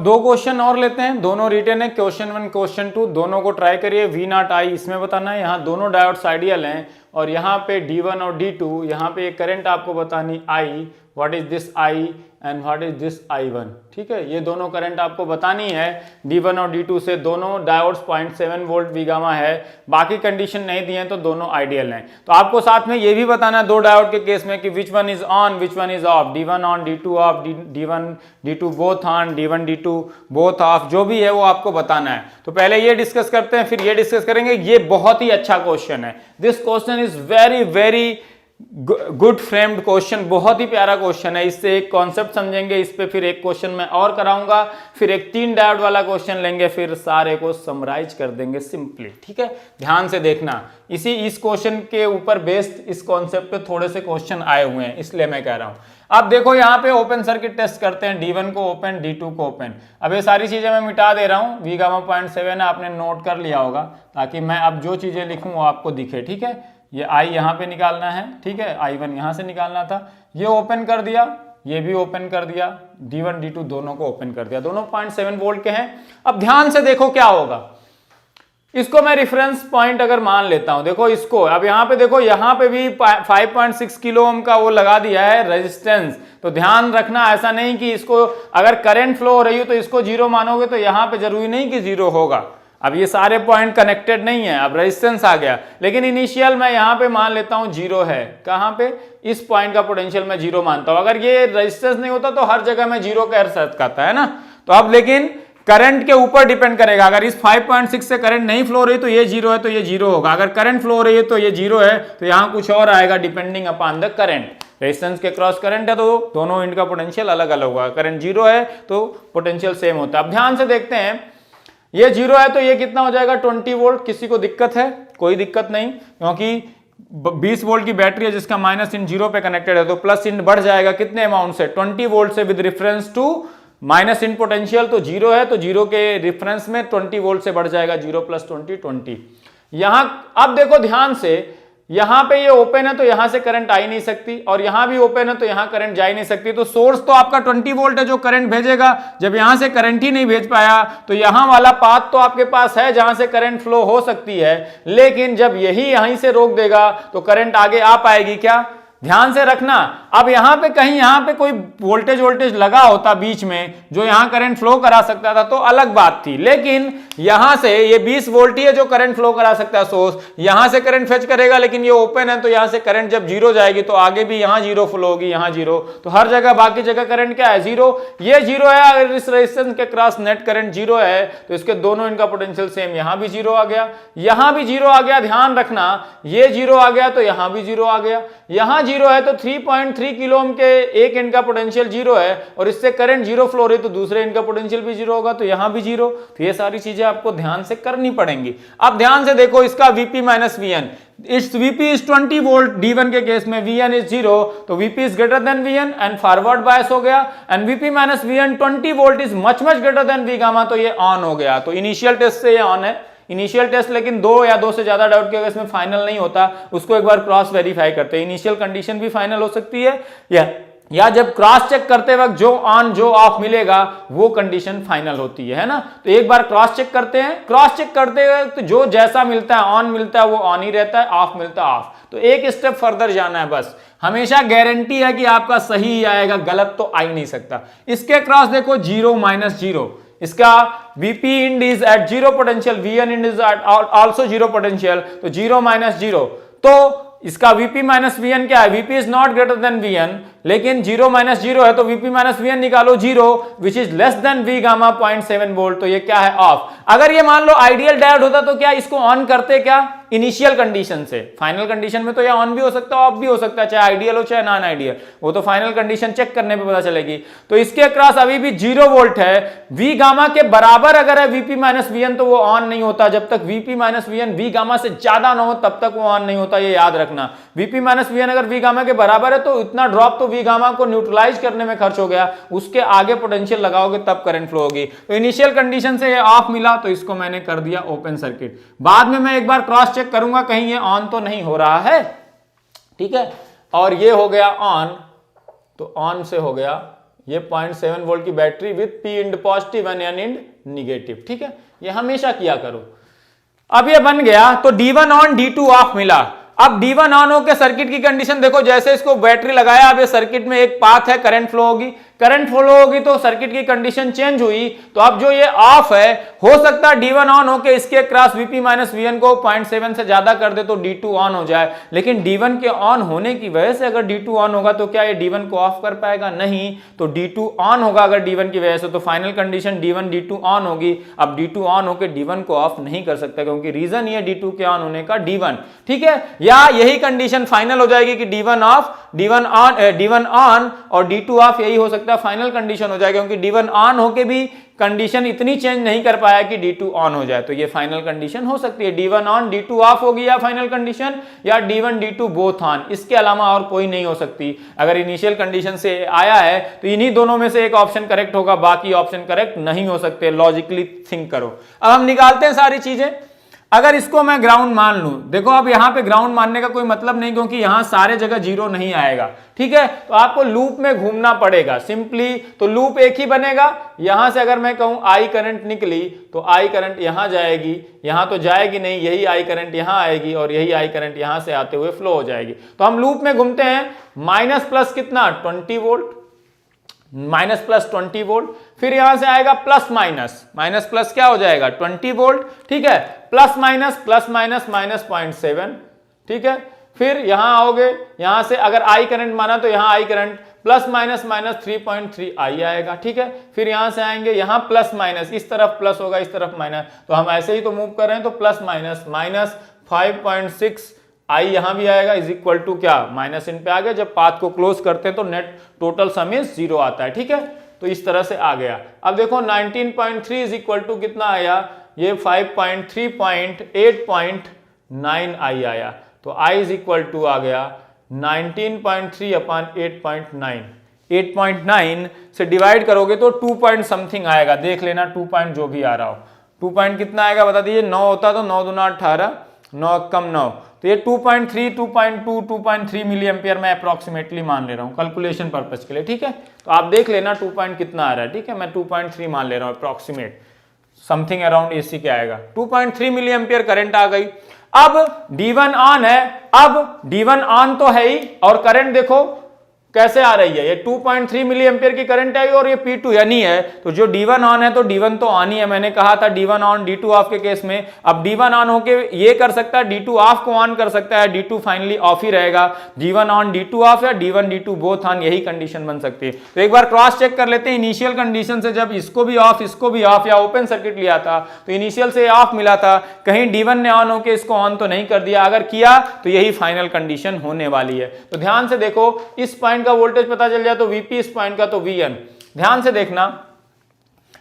दो क्वेश्चन और लेते हैं, दोनों रिटन है, क्वेश्चन 1 क्वेश्चन 2, दोनों को ट्राई करिए। V नॉट I इसमें बताना है, यहाँ दोनों डायोड्स आइडियल हैं और यहाँ पे D1 और D2, यहाँ पे करंट आपको बतानी I, what is this I and what is this I1, ठीक है। ये दोनों करंट आपको बतानी है D1 और D2 से, दोनों डायोड्स 0.7 वोल्ट V गामा है, बाकी कंडीशन नहीं दिए हैं तो दोनों आइडियल हैं। तो आपको साथ में ये भी बताना है दो डायोड के केस में कि which one is on which one is of, D1 on D2 of, D1 D2 both on, D1 D2 both of, जो भी है वो आपको बताना है। तो पहले ये डिस्कस करते हैं, फिर ये डिस्कस करेंगे। ये बहुत ही अच्छा क्वेश्चन है, this question is very very good framed question, बहुत ही प्यारा क्वेश्चन है। इससे एक कॉन्सेप्ट समझेंगे, इस पे फिर एक क्वेश्चन मैं और कराऊंगा, फिर एक 3 डायोड वाला क्वेश्चन लेंगे, फिर सारे को समराइज कर देंगे सिंपली, ठीक है। ध्यान से देखना, इस क्वेश्चन के ऊपर बेस्ड इस कॉन्सेप्ट पे थोड़े से क्वेश्चन आए हुए हैं, इसलिए मैं कह रहा हूं। अब देखो यहाँ पे ओपन सर्किट टेस्ट करते हैं, D1 को ओपन, D2 को ओपन। अब ये सारी चीजें मैं मिटा दे रहा हूँ, V गामा 0.7 है, आपने नोट कर लिया होगा, ताकि मैं अब जो चीजें लिखूं वो आपको दिखे, ठीक है। ये I यहाँ पे निकालना है, ठीक है, I1 यहाँ से निकालना था, ये ओपन कर दिया, ये भी ओपन कर दिया, D1 D2 दोनों को ओपन कर दिया, दोनों 0.7 वोल्ट के हैं। अब ध्यान से देखो क्या होगा, इसको मैं रेफरेंस पॉइंट अगर मान लेता हूं, देखो इसको, अब यहाँ पे देखो, यहाँ पे भी 5.6 किलो ओम का वो लगा दिया है रेजिस्टेंस। तो ध्यान रखना, ऐसा नहीं कि इसको अगर करंट फ्लो हो रही हो तो इसको 0 मानोगे तो यहाँ पे जरूरी नहीं कि 0 होगा। अब ये सारे पॉइंट कनेक्टेड नहीं है, अब रेजिस्टेंस आ गया, लेकिन इनिशियल मैं यहाँ पे मान लेता हूँ 0 है। कहाँ पे? इस पॉइंट का पोटेंशियल मैं 0 मानता हूँ। अगर ये रेजिस्टेंस नहीं होता तो हर जगह मैं 0 कह सकता है ना। तो अब लेकिन करंट के ऊपर डिपेंड करेगा, अगर इस 5.6 से करंट नहीं फ्लो रही तो ये 0 है तो ये 0 होगा, अगर करंट फ्लो रही है तो ये 0 है, तो यहाँ कुछ और आएगा depending upon the current. Resistance के क्रॉस करंट है तो दोनों इनका पोटेंशियल अलग अलग होगा, करंट 0 है तो पोटेंशियल सेम होता है। अब ध्यान से देखते हैं, ये 0 है तो ये कितना हो जाएगा 20 वोल्ट। किसी को दिक्कत है? कोई दिक्कत नहीं, क्योंकि 20 वोल्ट की बैटरी है जिसका माइनस इन 0 पे कनेक्टेड है, तो प्लस इन बढ़ जाएगा कितने अमाउंट से? 20 वोल्ट से, with reference to minus in potential. तो 0 है तो 0 के रेफरेंस में 20 वोल्ट से बढ़ जाएगा, 0 + 20 20। यहां अब देखो ध्यान से, यहां पे ये ओपन है तो यहां से करंट आ ही नहीं सकती, और यहां भी ओपन है तो यहां करंट जा ही नहीं सकती। तो सोर्स तो आपका 20 वोल्ट है जो करंट भेजेगा, जब यहां से करंट ही नहीं भेज पाया तो यहां वाला पाथ तो आपके पास है जहां से करंट फ्लो हो सकती है, लेकिन जब यही यहीं से रोक देगा तो करंट आगे आ पाएगी क्या? ध्यान से रखना। अब यहां पे कहीं यहां पे कोई वोल्टेज लगा होता बीच में जो यहां करंट फ्लो करा सकता था तो अलग बात थी, लेकिन यहां से ये 20 वोल्ट ही है जो करंट फ्लो करा सकता है सोर्स, यहां से करंट फेच करेगा, लेकिन ये ओपन है तो यहां से करंट जब 0 जाएगी तो आगे भी यहां 0 फ्लो होगी, यहां 0, तो हर जगह बाकी जगह करंट क्या है? 0। ये 0 है, अगर इस रेजिस्टेंस के क्रॉस नेट करंट 0 है तो इसके दोनों इनका पोटेंशियल सेम, यहां भी 0 आ गया, यहां भी 0 आ गया। ध्यान रखना, ये 0 आ गया तो यहां भी 0 आ गया, यहां 0 है तो 3.3 किलो ओम के एक एंड का पोटेंशियल 0 है, और इससे करंट 0 फ्लो रही तो दूसरे एंड का पोटेंशियल भी 0 होगा, तो यहां भी 0। तो ये सारी चीजें आपको ध्यान से करनी पड़ेंगी। अब ध्यान से देखो, इसका Vp - Vn, इस Vp इज 20 वोल्ट, D1 के केस में Vn इज 0, तो Vp is greater than Vn and forward bias हो गया, and Vp - Vn 20 volt is much greater then V gamma, तो ये ऑन हो गया। तो इनिशियल टेस्ट से ये ऑन है, इनिशियल टेस्ट, लेकिन 2 या 2 से ज्यादा डायोड के केस में फाइनल नहीं होता, उसको एक बार क्रॉस वेरीफाई करते हैं। इनिशियल कंडीशन भी फाइनल हो सकती है या जब क्रॉस चेक करते वक्त जो ऑन जो ऑफ मिलेगा वो कंडीशन फाइनल होती है ना। तो एक बार क्रॉस चेक करते हैं, क्रॉस चेक करते वक्त जो जैसा मिलता है, ऑन मिलता है वो ऑन ही रहता है, ऑफ मिलता है ऑफ। तो एक स्टेप फर्दर जाना है बस, हमेशा गारंटी है कि आपका सही ही आएगा, गलत तो आ ही नहीं सकता। इसके क्रॉस देखो 0 - 0, इसका Vp end is at 0 potential, Vn end is at also 0 potential, तो 0 - 0, तो इसका Vp - Vn क्या है? Vp is not greater than Vn, लेकिन 0 - 0 है तो Vp - Vn निकालो 0 which is less than V gamma 0.7 volt, तो ये क्या है? ऑफ। अगर ये मान लो आइडियल डायोड होता तो क्या इसको ऑन करते? क्या इनिशियल कंडीशन से, फाइनल कंडीशन में तो ये ऑन भी हो सकता है ऑफ भी हो सकता है, चाहे आइडियल हो चाहे नॉन आइडियल, वो तो फाइनल कंडीशन चेक करने पे पता चलेगी। तो इसके क्रॉस अभी भी 0 वोल्ट है, V गामा के बराबर अगर है Vp - Vn तो वो ऑन नहीं होता, जब तक Vp - Vn V गामा से ज्यादा ना हो तब तक वो ऑन नहीं होता, ये याद रखना। Vp - Vn अगर V गामा के बराबर है तो इतना ड्रॉप तो V गामा को न्यूट्रलाइज करने में खर्च हो गया, उसके आगे पोटेंशियल लगाओगे तब करंट फ्लो होगी। तो इनिशियल कंडीशन से ये ऑफ मिला तो इसको मैंने कर दिया ओपन सर्किट। बाद में मैं एक बार क्रॉस चेक करूंगा कहीं ये ऑन तो नहीं हो रहा है, ठीक है। और ये हो गया ऑन, तो ऑन से हो गया ये 0.7 वोल्ट की battery with P end positive and N end negative, ठीक है, ये हमेशा किया करो। अब ये बन गया तो D1 ऑन D2 ऑफ मिला। अब D1 ऑन होकर सर्किट की कंडीशन देखो, जैसे इसको बैटरी लगाया, अब ये सर्किट में एक पाथ है, करंट फ्लो होगी, करंट फ्लो होगी तो सर्किट की कंडीशन चेंज हुई। तो अब जो ये ऑफ है, हो सकता है D1 ऑन होके इसके क्रॉस Vp माइनस Vn को 0.7 से ज्यादा कर दे तो D2 ऑन हो जाए, लेकिन D1 के ऑन होने की वजह से अगर D2 ऑन होगा तो क्या ये D1 को ऑफ कर पाएगा? नहीं, तो D2 ऑन होगा अगर D1 की वजह से, तो final condition D1 D2 on होगी। अब D2 ऑन होकर D1 को ऑफ नहीं कर सकता क्योंकि रीजन ये D2 के ऑन होने का D1, ठीक है, या यही कंडीशन फाइनल हो जाएगी कि D1 ऑफ, D1 ऑन और D2 ऑफ, यही हो सकता है फाइनल कंडीशन हो जाएगा क्योंकि D1 ऑन होके भी कंडीशन इतनी चेंज नहीं कर पाया कि D2 ऑन हो जाए, तो ये फाइनल कंडीशन हो सकती है। D1 ऑन D2 ऑफ होगी या फाइनल कंडीशन, या D1 D2 बोथ ऑन, इसके अलावा और कोई नहीं हो सकती। अगर इनिशियल कंडीशन से आया है तो इन्हीं दोनों में से एक ऑप्शन करेक्ट होगा, बाकी ऑप्शन करेक्ट नहीं हो सकते। लॉजिकली थिंक करो। अब हम निकालते हैं सारी चीजें। अगर इसको मैं ग्राउंड मान लूं, देखो अब यहां पे ग्राउंड मानने का कोई मतलब नहीं क्योंकि यहां सारे जगह जीरो नहीं आएगा, ठीक है, तो आपको लूप में घूमना पड़ेगा सिंपली। तो लूप एक ही बनेगा। यहां से अगर मैं कहूं आई करंट निकली तो आई करंट यहां जाएगी, यहां तो जाएगी नहीं, यही आई करंट यहां आएगी और यही आई करंट यहां से आते हुए फ्लो हो जाएगी। तो हम लूप में घूमते हैं, माइनस प्लस कितना 20 वोल्ट, माइनस प्लस 20 वोल्ट, फिर यहां से आएगा प्लस माइनस, माइनस प्लस क्या हो जाएगा 20 वोल्ट, ठीक है, प्लस माइनस माइनस 0.7, ठीक है, फिर यहां आओगे, यहां से अगर आई करंट माना तो यहां आई करंट प्लस माइनस 3.3 आई आएगा, ठीक है, फिर यहां से आएंगे, यहां प्लस माइनस, इस तरफ प्लस होगा इस तरफ माइनस, तो हम ऐसे ही तो मूव कर रहे हैं, तो प्लस माइनस 5.6 आई यहां भी आएगा, इज इक्वल टू क्या माइनस इन पे आ गया। जब पाथ को क्लोज करते हैं तो नेट टोटल सम इज 0 आता है, ठीक है, तो इस तरह से आ गया। अब देखो 19.3 इज इक्वल टू कितना आया, ये 5.3.8.9 आई आया, तो आई इज इक्वल टू आ गया 19.3 अपॉन 8.9, 8.9 से डिवाइड करोगे तो 2 पॉइंट समथिंग आएगा, देख लेना 2 पॉइंट जो भी आ रहा हो, 2 पॉइंट कितना आएगा बता दीजिए, 9 होता तो 9 दूना 18, 9 कम 9, तो ये 2.3, 2.2, 2.3 मिली एम्पियर मैं अप्रोक्सीमेटली मान ले रहा हूँ कैलकुलेशन पर्पज के लिए, ठीक है, तो आप देख लेना 2 पॉइंट कितना आ रहा है, ठीक है, मैं 2.3 मान ले रहा हूँ अप्रोक्सीमेट, समथिंग अराउंड एसी के आएगा, 2.3 मिली एम्पियर करंट आ गई। अब D1 ऑन है, अब D1 ऑन तो है ही, और करंट देखो कैसे आ रही है, ये 2.3 मिली एम्पियर की करंट आई और ये P2 यानी है, तो जो D1 ऑन है तो D1 तो ऑन ही है, मैंने कहा था D1 ऑन D2 ऑफ के केस में। अब D1 ऑन होके ये कर सकता है, D2 ऑफ को ऑन कर सकता है, D2 फाइनली ऑफ ही रहेगा, D1 ऑन D2 ऑफ या D1 D2 बोथ ऑन, यही कंडीशन बन सकती है। तो एक बार क्रॉस चेक कर लेते हैं, इनिशियल कंडीशन से जब इसको भी ऑफ इसको भी ऑफ या ओपन सर्किट लिया था तो इनिशियल से ऑफ मिला था, कहीं D1 ने ऑन होके इसको ऑन तो नहीं कर दिया, अगर किया तो यही फाइनल कंडीशन होने वाली है। तो ध्यान से देखो, इस पॉइंट का वोल्टेज पता चल जाए तो Vp, इस पॉइंट का तो Vn, ध्यान से देखना,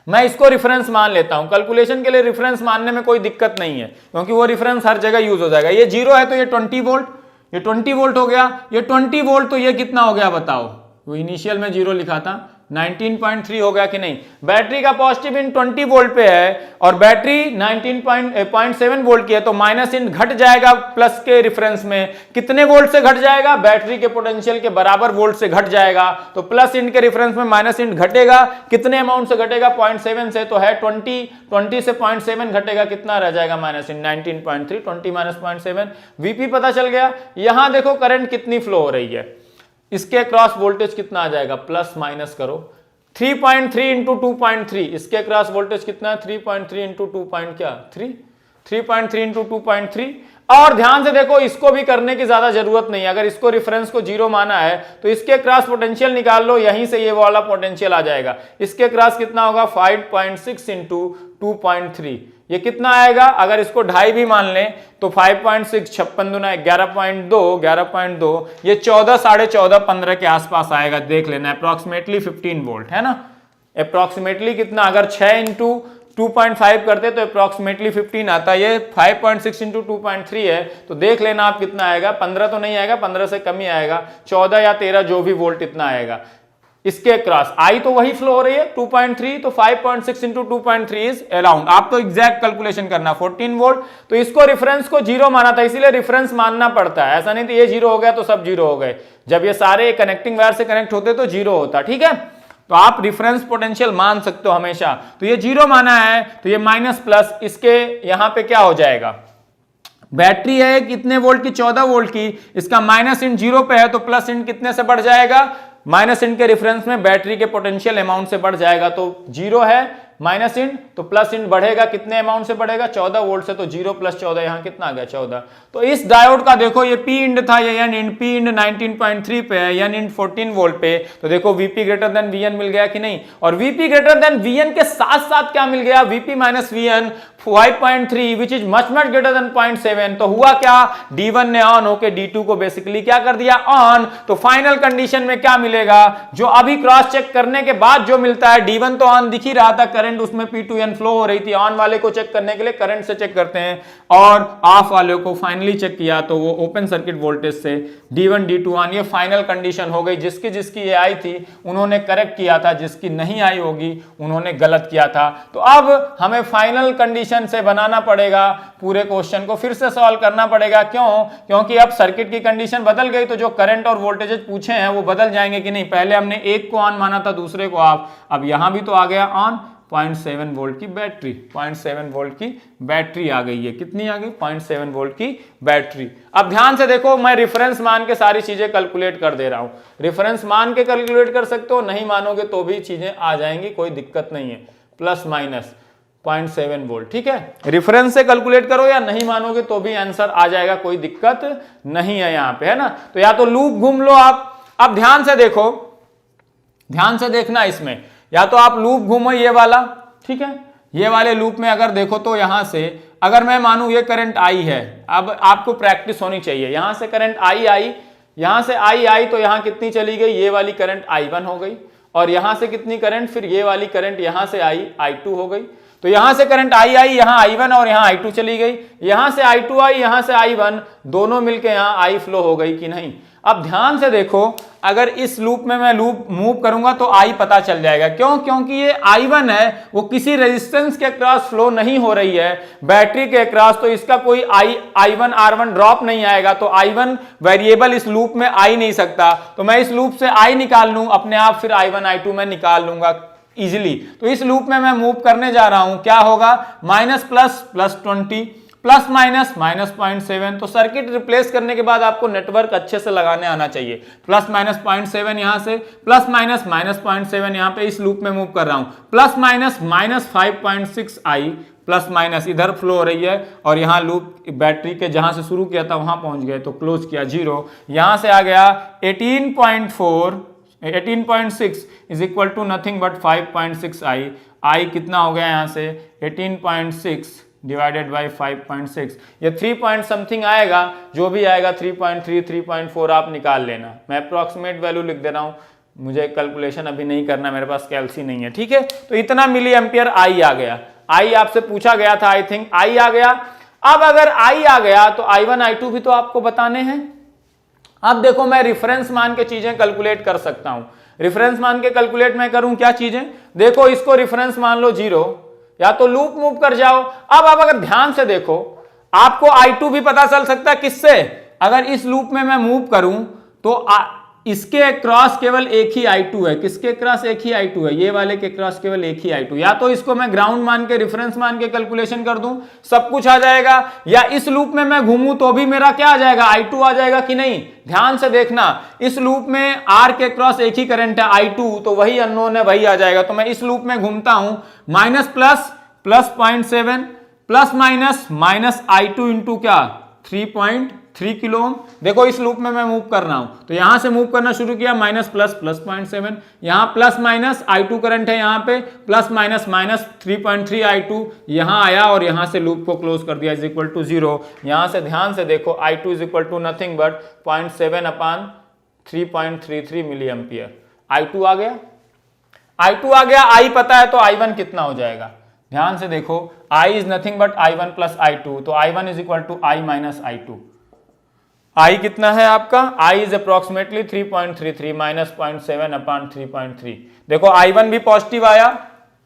मैं इसको रेफरेंस मान लेता हूं, कैलकुलेशन के लिए रेफरेंस मानने में कोई दिक्कत नहीं है क्योंकि वो रेफरेंस हर जगह यूज हो जाएगा। ये 0 है तो ये 20 वोल्ट, ये 20 वोल्ट हो गया, ये 20 वोल्ट तो ये कितना हो गया बताओ, वो इनिशियल में 0 लिखा था, 19.3 हो गया कि नहीं। बैटरी का पॉजिटिव इन 20 वोल्ट पे है और बैटरी 19.7 वोल्ट की है, तो माइनस इन घट जाएगा प्लस के रेफरेंस में, कितने वोल्ट से घट जाएगा, बैटरी के पोटेंशियल के बराबर वोल्ट से घट जाएगा, तो प्लस इन के रेफरेंस में माइनस इन घटेगा, कितने अमाउंट से घटेगा 0.7 से, तो है 20 से 0.7 घटेगा, कितना रह जाएगा माइनस इन 19.3, 20 माइनस 0.7, Vp पता चल गया। यहां देखो करंट कितनी फ्लो हो रही है, इसके क्रॉस वोल्टेज कितना आ जाएगा, प्लस माइनस करो 3.3 इंटू 2.3, इसके क्रॉस वोल्टेज कितना है 3.3 इंटू 2 पॉइंट क्या 3, 3.3 इंटू 2.3। और ध्यान से देखो, इसको भी करने की ज्यादा जरूरत नहीं है, अगर इसको रेफरेंस को 0 माना है तो इसके क्रॉस पोटेंशियल निकाल लो, यहीं से ये वाला पोटेंशियल आ जाएगा, इसके क्रॉस कितना होगा 5.6 इंटू 2.3, ये कितना आएगा, अगर इसको 2.5 भी मान लें तो 5.6 56 दूना 11.2, ये 14 14.5 15 के आसपास आएगा, देख लेना, अप्रोक्सीमेटली 15 वोल्ट है ना, अप्रोक्सीमेटली कितना, अगर 6 इंटू 2.5 करते तो अप्रोक्सीमेटली 15 आता है, ये 5.6 इंटू 2.3 है, तो देख लेना आप कितना आएगा, 15 तो नहीं आएगा, 15 से कम ही आएगा, 14 या 13 जो भी वोल्ट इतना आएगा। इसके क्रॉस आई तो वही फ्लो हो रही है 2.3, तो 5.6 इंटू 2.3 इज अराउंड, आप तो एग्जैक्ट कैलकुलेशन करना 14 वोल्ट। तो इसको रेफरेंस को 0 माना था, इसीलिए रेफरेंस मानना पड़ता है, ऐसा नहीं तो ये 0 हो गया तो सब 0 हो गए, जब ये सारे कनेक्टिंग वायर से कनेक्ट होते तो 0 होता, ठीक है। तो आप रिफरेंस पोटेंशियल मान सकते हो हमेशा। तो ये 0 माना है तो ये माइनस प्लस, इसके यहां पे क्या हो जाएगा, बैटरी है कितने वोल्ट की, 14 वोल्ट की, इसका माइनस इन 0 पे है तो प्लस इन कितने से बढ़ जाएगा, माइनस इन के रेफरेंस में बैटरी के पोटेंशियल अमाउंट से बढ़ जाएगा। तो 0 है माइनस इन तो प्लस इन बढ़ेगा, कितने अमाउंट से बढ़ेगा, 14 वोल्ट से, तो 0 प्लस 14 यहां कितना आ गया 14। तो इस डायोड का देखो ये पी इंड था, ये एन इंड, पी इंड 19.3 पे है, एन इंड 14 वोल्ट पे, तो देखो वीपी ग्रेटर देन वीएन मिल गया कि नहीं, और वीपी ग्रेटर देन वीएन के साथ साथ क्या मिल गया, VP minus VN 5.3 which is much much greater than 0.7। तो हुआ क्या, D1 ने ऑन होके D2 को बेसिकली क्या कर दिया, ऑन। तो फाइनल कंडीशन में क्या मिलेगा, जो अभी क्रॉस चेक करने के बाद जो मिलता है, D1 तो ऑन दिख ही रहा था, करंट उसमें P2N फ्लो हो रही थी, ऑन वाले को चेक करने के लिए करंट से चेक करते हैं, और ऑफ वाले को फाइनली चेक किया तो वो ओपन सर्किट वोल्टेज से D1 D2 ऑन। ये फाइनल कंडीशन हो गई। जिसकी जिसकी ये आई थी उन्होंने करेक्ट किया था, जिसकी नहीं आई होगी उन्होंने गलत किया था। तो अब हमें फाइनल कंडीशन से बनाना पड़ेगा, पूरे क्वेश्चन को फिर से सॉल्व करना पड़ेगा। क्यों, क्योंकि अब सर्किट की कंडीशन बदल गई, तो जो करंट और वोल्टेजेस पूछे हैं वो बदल जाएंगे कि नहीं। पहले हमने एक को ऑन माना था, दूसरे को ऑफ, अब यहां भी तो आ गया ऑन। 0.7 वोल्ट की बैटरी, 0.7 वोल्ट की बैटरी आ गई है, कितनी आ गई, 0.7 वोल्ट की बैटरी। अब ध्यान से देखो, मैं रेफरेंस मान के सारी चीजें कैलकुलेट कर दे रहा हूं। रेफरेंस मान के कैलकुलेट कर सकते हो, नहीं मानोगे तो भी चीजें आ जाएंगी, कोई दिक्कत नहीं है। प्लस माइनस 0.7 वोल्ट, ठीक है, रेफरेंस से कैलकुलेट करो या नहीं मानोगे तो भी आंसर आ जाएगा, कोई दिक्कत नहीं है यहां पे, है ना। तो या तो लूप घूम लो आप। अब ध्यान से देखो, ध्यान से देखना इसमें, या तो आप लूप घूमो ये वाला, ठीक है, ये वाले लूप में अगर देखो तो यहां से अगर मैं मानूं ये करंट आई है, अब आपको प्रैक्टिस होनी चाहिए, यहां से करंट आई, यहां से आई तो यहां कितनी चली गई, ये वाली करंट I1 हो गई, और यहां से कितनी करंट, फिर ये वाली करंट यहां से आई I2 हो गई। तो यहां से करंट आई, यहां I1 और यहां I2 चली गई, यहां से I2 आई, यहां से I1, दोनों मिलके यहां I फ्लो हो गई कि नहीं। अब ध्यान से देखो, अगर इस लूप में मैं लूप मूव करूंगा तो I पता चल जाएगा। क्यों, क्योंकि ये I1 है, वो किसी रेजिस्टेंस के क्रॉस फ्लो नहीं हो रही है, बैटरी के क्रॉस, तो इसका कोई I1 R1 ड्रॉप नहीं आएगा। तो I1 वेरिएबल इस लूप में आ ही नहीं सकता, तो मैं इस लूप से I निकाल लूं अपने आप, फिर I1 I2 में निकाल लूंगा इजिली। तो इस लूप में मैं मूव करने जा रहा हूं, क्या होगा, minus plus plus 20, plus minus minus 0.7। तो सर्किट रिप्लेस करने के बाद आपको नेटवर्क अच्छे से लगाने आना चाहिए। प्लस माइनस 0.7 यहां से, प्लस माइनस माइनस 0.7 यहां पे इस लूप में मूव कर रहा हूं, प्लस माइनस माइनस 5.6 आई, प्लस माइनस इधर फ्लो हो रही है, और यहां लूप बैटरी के जहां से शुरू किया था वहां पहुंच गए तो क्लोज किया 0, यहां से आ गया 18.6 is equal to nothing but 5.6 I कितना हो गया यहां से 18.6 डिवाइडेड बाई 5.6, ये 3 पॉइंट समथिंग आएगा, जो भी आएगा 3.3 3.4 आप निकाल लेना। मैं अप्रॉक्सीमेट वैल्यू लिख दे रहा हूं, मुझे कैलकुलेशन अभी नहीं करना, मेरे पास कैलसी नहीं है, ठीक है। तो इतना मिली एम्पियर आई आ गया, आई आपसे पूछा गया था, आई थिंक आई आ गया। अब अगर आई आ गया तो I1 I2 भी तो आपको बताने हैं। अब देखो, मैं रिफरेंस मान के चीजें कैलकुलेट कर सकता हूं। रिफरेंस मान के कैलकुलेट मैं करूं क्या चीजें, देखो इसको रिफरेंस मान लो 0, या तो लूप मूव कर जाओ। अब अगर ध्यान से देखो, आपको I2 भी पता चल सकता है किससे, अगर इस लूप में मैं मूव करूं तो इसके क्रॉस केवल एक ही I2 है, किसके क्रॉस एक ही I2 है, ये वाले के क्रॉस केवल एक ही I2। या तो इसको मैं ग्राउंड मान के रेफरेंस मान के कैलकुलेशन कर दूं, सब कुछ आ जाएगा, या इस लूप में मैं घूमूं तो भी मेरा क्या आ जाएगा, I2 आ जाएगा कि नहीं। ध्यान से देखना, इस लूप में R के क्रॉस एक ही करंट है I2, तो वही अननोन है, वही आ जाएगा। तो मैं इस लूप में घूमता हूं, minus plus plus 0.7 plus minus minus I2 into क्या 3.3 किलो ओम। देखो इस लूप में मैं मूव कर रहा हूं, तो यहां से मूव करना शुरू किया, माइनस प्लस प्लस 0.7, यहां प्लस माइनस I2 करंट है, यहां पे प्लस माइनस माइनस 3.3 I2 यहां आया, और यहां से लूप को क्लोज कर दिया इज इक्वल टू 0। यहां से ध्यान से देखो, I2 is equal to nothing but 0.7 upon 3.33 milli ampere. I2 आ गया, I2 आ गया, I पता है तो I1 कितना हो जाएगा, ध्यान से देखो, I is nothing but I1 plus I2, तो I1 is equal to I minus I2। I कितना है आपका, I is approximately 3.33 minus 0.7 upon 3.3। देखो I1 भी पॉजिटिव आया,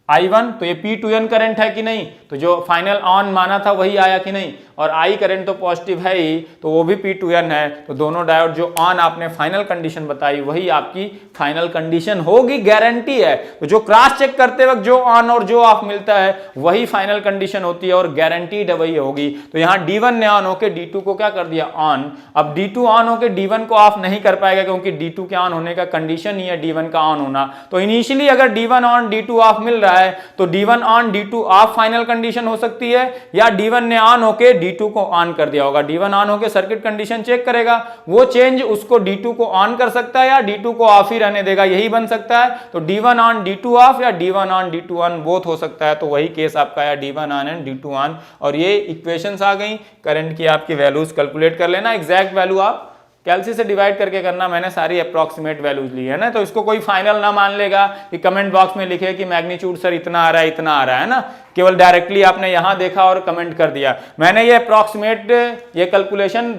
I1, तो ये P2N करंट है कि नहीं, तो जो फाइनल ऑन माना था वही आया कि नहीं, और I करंट तो पॉजिटिव है ही, तो वो भी P2N है, तो दोनों डायोड जो ऑन आपने फाइनल कंडीशन बताई वही आपकी फाइनल कंडीशन होगी, गारंटी है। तो जो क्रॉस चेक करते वक्त जो ऑन और जो ऑफ मिलता है वही फाइनल कंडीशन होती है और गारंटीड वही होगी। तो यहाँ D1 ने ऑन होके D2 को क्या कर दिया, ऑन। अब D2 ऑन होके D1 को ऑफ नहीं कर पाएगा, क्योंकि D2 के ऑन होने का कंडीशन ही है D1 का ऑन होना। तो इनिशियली अगर D1 ऑन D2 ऑफ मिल रहा है तो D1 on D2 of final condition हो सकती है, या D1 ने ऑन होके D2 को ऑन कर दिया होगा। D1 ऑन होके सर्किट कंडीशन चेक करेगा, वो चेंज उसको D2 को ऑन कर सकता है या D2 को ऑफ ही रहने देगा, यही बन सकता है। तो D1 ऑन D2 ऑफ या D1 on D2 on both हो सकता है, तो वही केस आपका है, D1 on and D2 on. और ये इक्वेशंस आ गई, करंट की आपकी वैल्यूज कैलकुलेट कर लेना, एग्जैक्ट वैल्यू आप कैलसी से डिवाइड करके करना, मैंने सारी अप्रॉक्सीमेट वैल्यूज ली है ना। तो इसको कोई फाइनल ना मान लेगा कि कमेंट बॉक्स में लिखे कि मैग्नीट्यूड सर इतना आ रहा है इतना आ रहा है ना, केवल डायरेक्टली आपने यहां देखा और कमेंट कर दिया। मैंने ये अप्रॉक्सीमेट ये कैलकुलेशन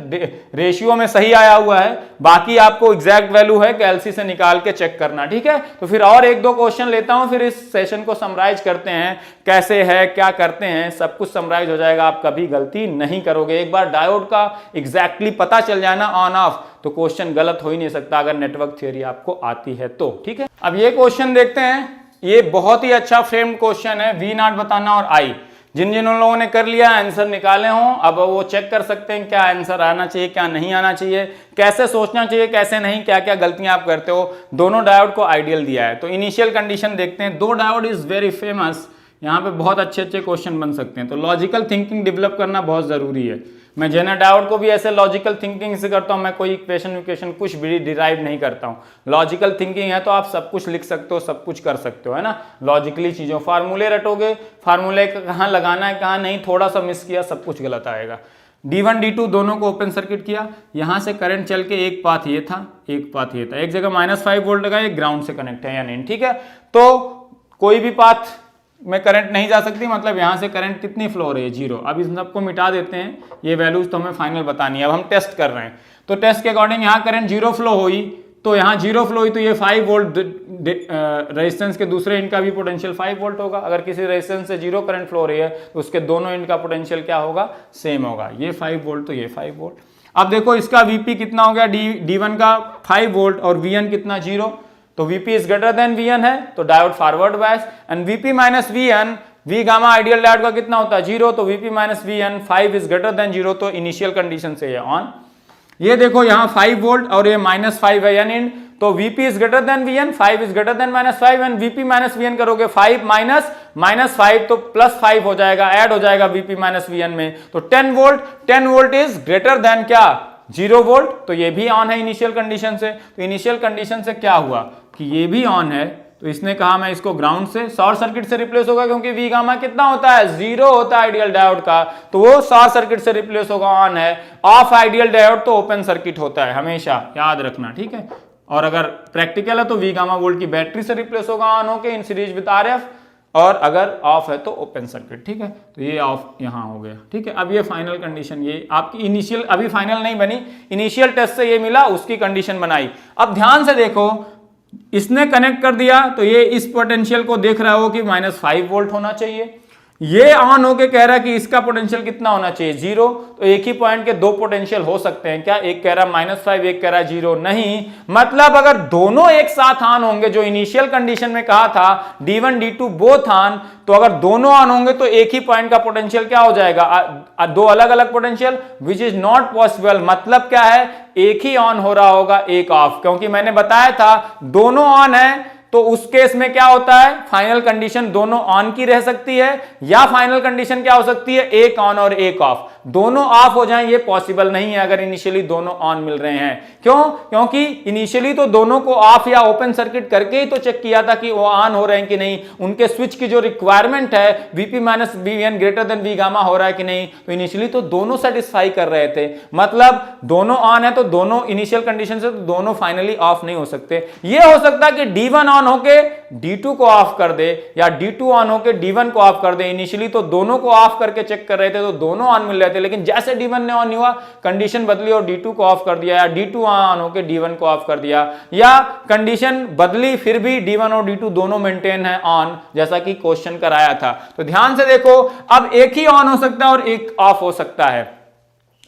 रेशियो में सही आया हुआ है, बाकी आपको एग्जैक्ट वैल्यू है कैलसी से निकाल के चेक करना, ठीक है। तो फिर और एक दो क्वेश्चन लेता हूं, फिर इस सेशन को समराइज करते हैं, कैसे है क्या करते हैं, सब कुछ समराइज हो जाएगा, आप कभी गलती नहीं करोगे। एक बार डायोड का एग्जैक्टली पता चल जाए ना ऑन ऑफ, तो क्वेश्चन गलत हो ही नहीं सकता अगर नेटवर्क थ्योरी आपको आती है तो, ठीक है। अब ये क्वेश्चन देखते हैं, ये बहुत ही अच्छा फ्रेम्ड क्वेश्चन है, V0 बताना और I। जिन जिन लोगों ने कर लिया आंसर निकाले हों, अब वो चेक कर सकते हैं क्या आंसर आना चाहिए क्या नहीं आना चाहिए, कैसे सोचना चाहिए कैसे नहीं, क्या क्या गलतियां आप करते हो। दोनों डायोड को आइडियल दिया है, तो इनिशियल कंडीशन देखते हैं। दो डायोड इज वेरी फेमस, यहाँ पे बहुत अच्छे अच्छे क्वेश्चन बन सकते हैं, तो लॉजिकल थिंकिंग डेवलप करना बहुत जरूरी है। मैं जेनर डायोड को भी ऐसे लॉजिकल थिंकिंग से करता हूँ, मैं कोई इक्वेशन कुछ भी डिराइव नहीं करता हूँ। लॉजिकल थिंकिंग है तो आप सब कुछ लिख सकते हो, सब कुछ कर सकते हो, है ना। लॉजिकली चीज़ों, फार्मूले रटोगे, फार्मूले कहाँ लगाना है कहाँ नहीं, थोड़ा सा मिस किया सब कुछ गलत आएगा। D1 D2 दोनों को ओपन सर्किट किया, यहाँ से करंट चल के एक पाथ ये था एक पाथ ये था, एक जगह -5 वोल्ट लगा, एक ग्राउंड से कनेक्ट है या नहीं, ठीक है। तो कोई भी पाथ में करंट नहीं जा सकती, मतलब यहां से करंट कितनी फ्लो हो रही है, 0। अब इस सबको मिटा देते हैं, ये वैल्यूज तो हमें फाइनल बतानी है। अब हम टेस्ट कर रहे हैं, तो टेस्ट के अकॉर्डिंग यहाँ करंट 0 फ्लो हुई, तो यहाँ 0 फ्लो हुई तो ये 5 वोल्ट रेजिस्टेंस के दूसरे इंड का भी पोटेंशियल 5 वोल्ट होगा। अगर किसी रेजिस्टेंस से 0 करंट फ्लो हो रही है तो उसके दोनों इंड का पोटेंशियल क्या होगा, सेम होगा। ये 5 वोल्ट तो ये 5 वोल्ट। अब देखो इसका Vp कितना हो गया, D1 का 5 वोल्ट और Vn कितना 0, तो Vp is greater than Vn है, तो diode forward bias, and Vp minus Vn, V gamma ideal diode का कितना होता है 0, तो Vp minus Vn 5 is greater than 0, तो इनिशियल कंडीशन से ये ऑन। ये देखो यहाँ 5 वोल्ट और ये -5 है यानी, तो Vp is greater than Vn, 5 is greater than -5, and Vp minus Vn करोगे 5 माइनस 5 तो +5 हो जाएगा, ऐड हो जाएगा Vp माइनस Vn में, तो 10 वोल्ट इज ग्रेटर देन क्या 0 वोल्ट, तो ये भी ऑन है इनिशियल कंडीशन से। तो इनिशियल कंडीशन से क्या हुआ कि ये भी ऑन है, तो इसने कहा मैं इसको ग्राउंड से शॉर्ट सर्किट से रिप्लेस होगा, क्योंकि V गामा कितना होता है 0 होता है आइडियल डायोड का, तो वो शॉर्ट सर्किट से रिप्लेस होगा, ऑन है। ऑफ आइडियल डायोड तो ओपन सर्किट होता है हमेशा, याद रखना, ठीक है। और अगर प्रैक्टिकल है तो V गामा वोल्ट की बैटरी से रिप्लेस होगा ऑन होके इन सीरीज विद RF, और अगर ऑफ है तो ओपन सर्किट, ठीक है। तो ये ऑफ यहाँ हो गया, ठीक है। अब ये फाइनल कंडीशन, ये आपकी इनिशियल अभी फाइनल नहीं बनी, इनिशियल टेस्ट से ये मिला, उसकी कंडीशन बनाई। अब ध्यान से देखो, इसने कनेक्ट कर दिया तो ये इस पोटेंशियल को देख रहा हो कि -5 वोल्ट होना चाहिए, ये ऑन होके कह रहा है कि इसका पोटेंशियल कितना होना चाहिए 0, तो एक ही पॉइंट के दो पोटेंशियल हो सकते हैं क्या, एक कह रहा -5 एक कह रहा 0, नहीं, मतलब अगर दोनों एक साथ ऑन होंगे, जो इनिशियल कंडीशन में कहा था D1 D2 बोथ ऑन, तो अगर दोनों ऑन होंगे तो एक ही पॉइंट का पोटेंशियल क्या हो जाएगा, दो अलग अलग potential, which is not possible. मतलब क्या है, एक ही ऑन हो रहा होगा एक ऑफ, क्योंकि मैंने बताया था दोनों ऑन है, तो उस केस में क्या होता है, फाइनल कंडीशन दोनों ऑन की रह सकती है, या फाइनल कंडीशन क्या हो सकती है, एक ऑन और एक ऑफ। दोनों ऑफ हो जाएं ये पॉसिबल नहीं है अगर इनिशियली दोनों ऑन मिल रहे हैं। क्यों, क्योंकि इनिशियली तो दोनों को ऑफ या ओपन सर्किट करके ही तो चेक किया था कि वो ऑन हो रहे हैं कि नहीं, उनके स्विच की जो रिक्वायरमेंट है Vp minus Vn greater than V gamma हो रहा है कि नहीं, तो इनिशियली तो दोनों सेटिस्फाई कर रहे थे, मतलब दोनों ऑन है तो दोनों इनिशियल कंडीशन से तो दोनों फाइनली ऑफ नहीं हो सकते। ये हो सकता है कि D1 ऑन ऑन होके D2 को ऑफ कर दे या D2 ऑन होके D1 को ऑफ कर दे। इनिशियली तो दोनों को ऑफ करके चेक कर रहे थे तो दोनों ऑन मिल रहे थे, लेकिन जैसे D1 ने ऑन नहीं हुआ कंडीशन बदली और D2 को ऑफ कर दिया, या D2 ऑन होके D1 को ऑफ कर दिया, या कंडीशन बदली फिर भी D1 और D2 दोनों मेंटेन है ऑन, जैसा कि क्वेश्चन कराया था। तो ध्यान से देखो, अब एक ही ऑन हो सकता है और एक ऑफ हो सकता है।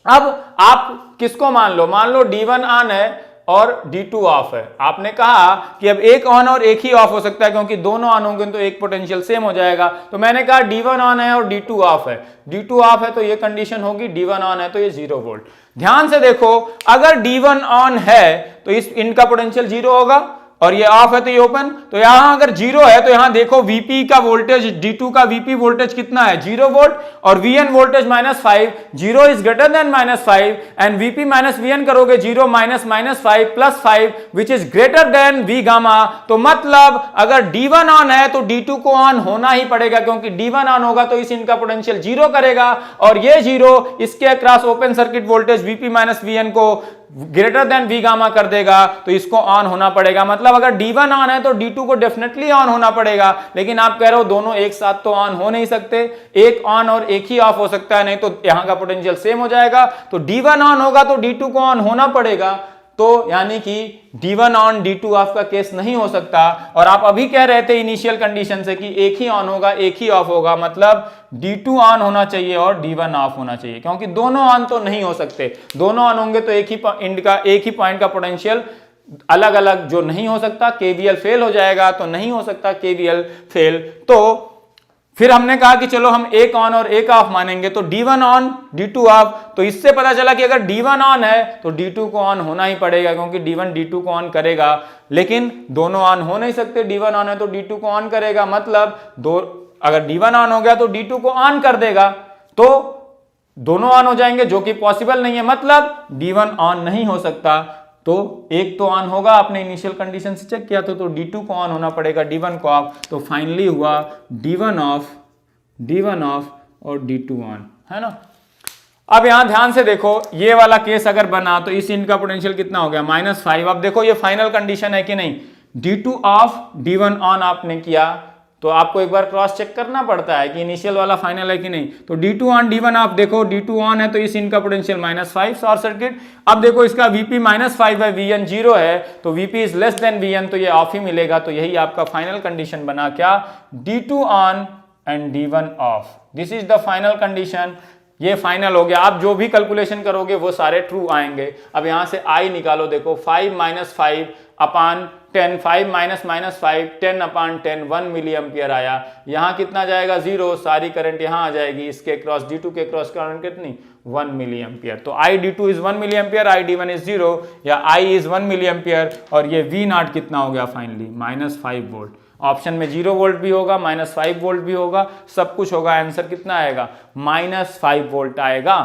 अब आप किसको मान लो D1 ऑन है और D2 ऑफ है। आपने कहा कि अब एक ऑन और एक ही ऑफ हो सकता है, क्योंकि दोनों ऑन होंगे तो एक पोटेंशियल सेम हो जाएगा। तो मैंने कहा D1 ऑन है और D2 ऑफ है। D2 ऑफ है तो ये कंडीशन होगी, D1 ऑन है तो ये 0 वोल्ट। ध्यान से देखो, अगर D1 ऑन है तो इनका पोटेंशियल 0 होगा और ये ऑफ है तो ये ओपन। तो यहां अगर 0 है तो यहां देखो Vp का वोल्टेज, D2 का Vp वोल्टेज कितना है, 0 वोल्ट, और Vn voltage -5, 0 is greater than -5 and Vp minus Vn करोगे 0 -5 +5 which is greater than V gamma. तो मतलब अगर D1 ऑन है तो D2 को ऑन होना ही पड़ेगा, क्योंकि D1 ऑन होगा तो इस इनका पोटेंशियल 0 करेगा और ये 0 इसके across open circuit voltage Vp minus Vn को ग्रेटर देन V गामा कर देगा, तो इसको ऑन होना पड़ेगा। मतलब अगर D1 ऑन है तो D2 को डेफिनेटली ऑन होना पड़ेगा, लेकिन आप कह रहे हो दोनों एक साथ तो ऑन हो नहीं सकते, एक ऑन और एक ही ऑफ हो सकता है, नहीं तो यहां का पोटेंशियल सेम हो जाएगा। तो D1 ऑन होगा तो D2 को ऑन होना पड़ेगा, तो यानी कि D1 ऑन D2 ऑफ का केस नहीं हो सकता। और आप अभी कह रहे थे इनिशियल कंडीशन से कि एक ही ऑन होगा एक ही ऑफ होगा, मतलब D2 ऑन होना चाहिए और D1 ऑफ होना चाहिए, क्योंकि दोनों ऑन तो नहीं हो सकते। दोनों ऑन होंगे तो एक ही पॉइंट का पोटेंशियल अलग अलग जो नहीं हो सकता, KVL फेल हो जाएगा, तो नहीं हो सकता KVL फेल। तो फिर हमने कहा कि चलो हम एक ऑन और एक ऑफ मानेंगे, तो D1 ऑन D2 ऑफ। तो इससे पता चला कि अगर D1 ऑन है तो D2 को ऑन होना ही पड़ेगा, क्योंकि D1 D2 को ऑन करेगा, लेकिन दोनों ऑन हो नहीं सकते। D1 ऑन है तो D2 को ऑन करेगा, मतलब अगर D1 ऑन हो गया तो D2 को ऑन कर देगा, तो दोनों ऑन हो जाएंगे, जो कि पॉसिबल नहीं है, मतलब D1 ऑन नहीं हो सकता। तो एक तो ऑन होगा, आपने इनिशियल कंडीशन से चेक किया तो D2 को ऑन होना पड़ेगा, D1 को ऑफ। तो फाइनली हुआ D1 ऑफ और D2 ऑन, है ना। अब यहां ध्यान से देखो, ये वाला केस अगर बना तो इस इनका पोटेंशियल कितना हो गया, -5। अब देखो ये फाइनल कंडीशन है कि नहीं, D2 ऑफ D1 ऑन आपने किया तो आपको एक बार क्रॉस चेक करना पड़ता है कि इनिशियल वाला फाइनल है कि नहीं। तो D2 ऑन D1 आप देखो, D2 ऑन है तो इस इनका पोटेंशियल -5 शॉर्ट सर्किट। अब देखो इसका Vp -5 है, Vn 0 है, तो Vp is less than Vn, तो ये ऑफ ही मिलेगा। तो यही आपका फाइनल कंडीशन बना, क्या, D2 on and D1 of. This is the final condition. ये फाइनल हो गया। आप जो भी कैलकुलेशन करोगे वो सारे ट्रू आएंगे। अब यहां से I निकालो, देखो 5 - 5 अपान 10, 5 - -5 10 अपान 10 1 मिली एम्पियर आया। यहां कितना जाएगा, 0, सारी करंट यहां आ जाएगी, इसके क्रॉस D2 के क्रॉस करंट कितनी, 1 मिली एम्पियर। तो I D2 is 1 milli ampere, I D1 is 0, या I इज 1 मिली एम्पियर, और ये V0 कितना हो गया फाइनली, -5 वोल्ट। ऑप्शन में 0 वोल्ट भी होगा, -5 वोल्ट भी होगा, सब कुछ होगा। आंसर कितना आएगा, -5 वोल्ट आएगा।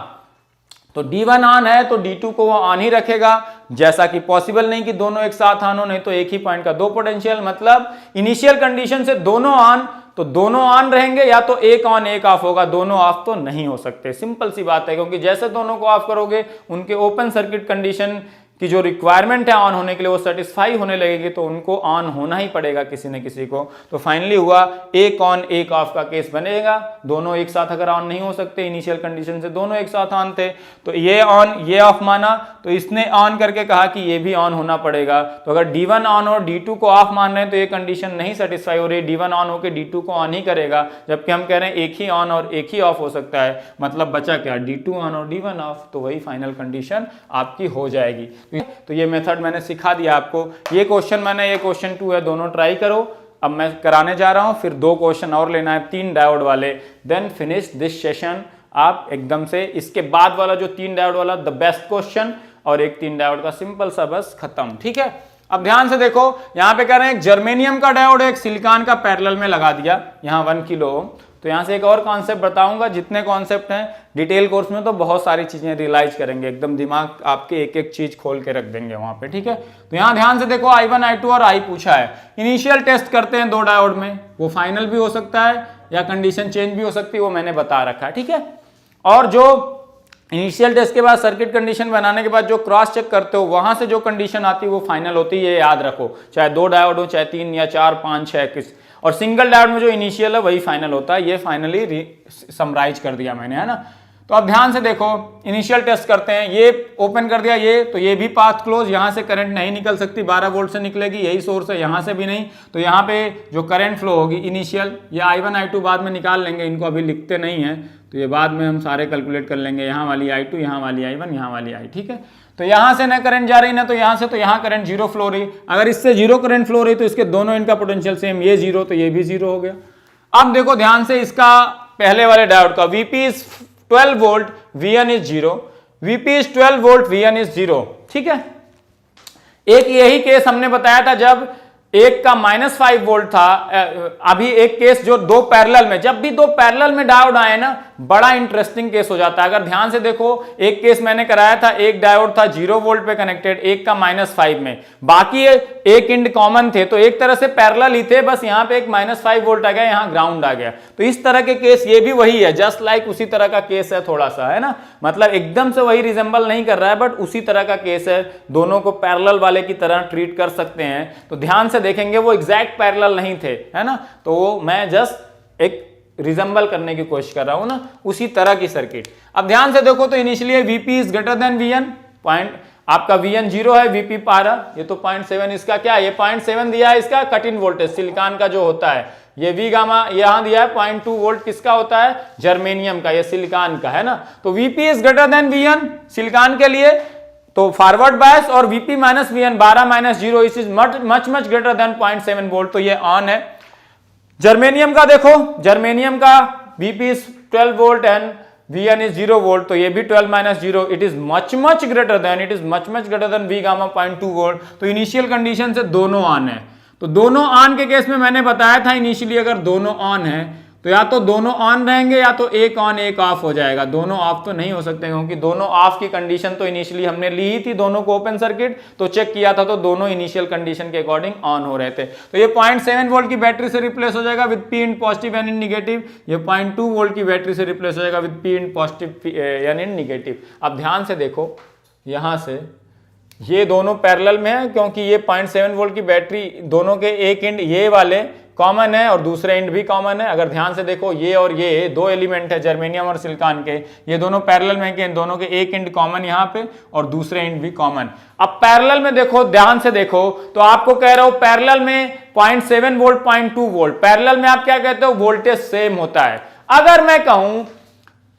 तो D1 ऑन है तो D2 को वो ऑन ही रखेगा, जैसा कि पॉसिबल नहीं कि दोनों एक साथ ऑन हो, नहीं तो एक ही पॉइंट का दो पोटेंशियल। मतलब इनिशियल कंडीशन से दोनों ऑन, तो दोनों ऑन रहेंगे, या तो एक ऑन एक ऑफ होगा, दोनों ऑफ तो नहीं हो सकते। सिंपल सी बात है, क्योंकि जैसे दोनों को ऑफ करोगे उनके ओपन सर्किट कंडीशन कि जो रिक्वायरमेंट है ऑन होने के लिए वो सेटिस्फाई होने लगेगी, तो उनको ऑन होना ही पड़ेगा किसी न किसी को। तो फाइनली हुआ एक ऑन एक ऑफ का केस बनेगा। दोनों एक साथ अगर ऑन नहीं हो सकते, इनिशियल कंडीशन से दोनों एक साथ ऑन थे, तो ये ऑन ये ऑफ माना, तो इसने ऑन करके कहा कि ये भी ऑन होना पड़ेगा। तो अगर D1 ऑन और D2 को ऑफ मान रहे हैं तो ये कंडीशन नहीं सेटिस्फाई हो रही, D1 ऑन होकर D2 को ऑन ही करेगा, जबकि हम कह रहे हैं एक ही ऑन और एक ही ऑफ हो सकता है। मतलब बचा क्या, D2 ऑन और D1 ऑफ, तो वही फाइनल कंडीशन आपकी हो जाएगी। तो ये मेथड मैंने सिखा दिया आपको। ये क्वेश्चन 1 है, ये क्वेश्चन 2 है, दोनों ट्राई करो। अब मैं कराने जा रहा हूं, फिर 2 क्वेश्चन और लेना है 3 डायोड वाले, देन फिनिश दिस सेशन। आप एकदम से इसके बाद वाला जो 3 डायोड वाला द बेस्ट क्वेश्चन, और एक 3 डायोड का सिंपल सा बस खत्म, ठीक है। अब ध्यान से देखो, यहां पे कह रहे हैं एक जर्मेनियम का डायोड है, एक सिलिकॉन का पैरेलल में लगा दिया, यहां 1 किलो ओम। तो यहां से एक और कॉन्सेप्ट बताऊंगा, जितने कॉन्सेप्ट हैं डिटेल कोर्स में तो बहुत सारी चीजें रियलाइज करेंगे, एकदम दिमाग आपके एक एक चीज खोल के रख देंगे वहां पे, ठीक है। तो यहां ध्यान से देखो, I1 I2 और I पूछा है। इनिशियल टेस्ट करते हैं 2 डायोड में, वो फाइनल भी हो सकता है या कंडीशन चेंज भी हो सकती है, वो मैंने बता रखा है, ठीक है। और जो इनिशियल टेस्ट के बाद सर्किट कंडीशन बनाने के बाद जो क्रॉस चेक करते हो वहां से जो कंडीशन आती है वो फाइनल होती है, ये याद रखो। चाहे 2 डायोड हो, चाहे 3 या 4 5 6 किस, और सिंगल डायोड में जो इनिशियल है वही फाइनल होता है। ये फाइनली समराइज कर दिया मैंने, है ना। तो अब ध्यान से देखो, इनिशियल टेस्ट करते हैं। ये ओपन कर दिया, ये तो ये भी पाथ क्लोज, यहां से करंट नहीं निकल सकती, 12 वोल्ट से निकलेगी, यही सोर्स है, यहां से भी नहीं। तो यहाँ पे जो करंट फ्लो होगी इनिशियल, ये I1 I2 बाद में निकाल लेंगे, इनको अभी लिखते नहीं है, तो ये बाद में हम सारे कैलकुलेट कर लेंगे। यहाँ वाली I2, यहाँ वाली I1, यहाँ वाली I, ठीक है। तो यहाँ से ना करंट जा रही ना, तो यहाँ से, तो यहाँ करंट जीरो फ्लो रही। अगर इससे जीरो करंट फ्लो रही तो इसके दोनों इनका पोटेंशियल सेम, ये जीरो तो ये भी जीरो हो गया। अब देखो ध्यान से, इसका पहले वाले डायोड का Vp is 12 volt, Vn is 0, Vp is 12 volt, Vn is 0, ठीक है। एक यही केस हमने बताया था जब एक का -5 वोल्ट था। अभी एक केस जो दो पैरेलल में, जब भी दो पैरेलल में डायोड आए ना, बड़ा इंटरेस्टिंग केस हो जाता है। अगर ध्यान से देखो, एक केस मैंने कराया था, एक डायोड था 0 वोल्ट पे कनेक्टेड, एक का -5 में, बाकी एक इंड कॉमन थे, तो एक तरह से पैरेलल ही थे, बस यहां पे एक -5 वोल्ट आ गया, यहां ग्राउंड आ गया। तो इस तरह के केस ये भी वही है, जस्ट लाइक उसी तरह का केस है थोड़ा सा, है ना। मतलब एकदम से वही रिजेंबल नहीं कर रहा है, बट उसी तरह का केस है, दोनों को पैरेलल वाले की तरह ट्रीट कर सकते हैं। तो ध्यान से देखेंगे वो एग्जैक्ट पैरेलल नहीं थे, है ना। तो मैं जस्ट एक रिजेंबल करने की कोशिश कर रहा हूं ना, उसी तरह की सर्किट। अब ध्यान से देखो, तो initially Vp is greater than Vn, point आपका Vn 0 है, Vp पारा, ये तो 0.7, इसका क्या है, ये 0.7 दिया है, इसका कट इन वोल्टेज सिलिकॉन का जो होता है। ये V गामा यहां दिया है 0.2 वोल्ट, किसका होता है, जर्मेनियम का, ये सिलिकॉन का, है ना। तो Vp is greater than Vn silicon के लिए, तो फॉरवर्ड बायस, और Vp minus Vn 12 minus 0 is much greater than 0.7 volt, तो ये ऑन है। जर्मेनियम का देखो, जर्मेनियम का Vp is 12 volt and Vn is 0 volt, तो ये भी 12 minus 0, it is much greater then, it is much greater then V gamma 0.2 volt. तो इनिशियल कंडीशन से दोनों ऑन है। तो दोनों ऑन के केस में मैंने बताया था इनिशियली अगर दोनों ऑन है तो या तो दोनों ऑन रहेंगे या तो एक ऑन एक ऑफ हो जाएगा। दोनों ऑफ तो नहीं हो सकते, क्योंकि दोनों ऑफ की कंडीशन तो इनिशियली हमने ली ही थी, दोनों को ओपन सर्किट तो चेक किया था, तो दोनों इनिशियल कंडीशन के अकॉर्डिंग ऑन हो रहे थे। तो ये 0.7 वोल्ट की बैटरी से रिप्लेस हो जाएगा with P in positive N in negative, ये 0.2 वोल्ट की बैटरी से रिप्लेस हो जाएगा with P in positive N in negative. अब ध्यान से देखो, यहां से ये दोनों पैरेलल में है, क्योंकि ये 0.7 वोल्ट की बैटरी, दोनों के एक एंड ये वाले कॉमन है और दूसरे एंड भी कॉमन है। अगर ध्यान से देखो, ये और ये दो एलिमेंट है जर्मेनियम और सिलिकॉन के, ये दोनों पैरेलल में के, दोनों के एक एंड कॉमन यहाँ पे और दूसरे एंड भी कॉमन। अब पैरेलल में देखो, ध्यान से देखो, तो आपको कह रहा हूं पैरेलल में 0.7 वोल्ट 0.2 वोल्ट, पैरेलल में आप क्या कहते हो, वोल्टेज सेम होता है। अगर मैं कहूं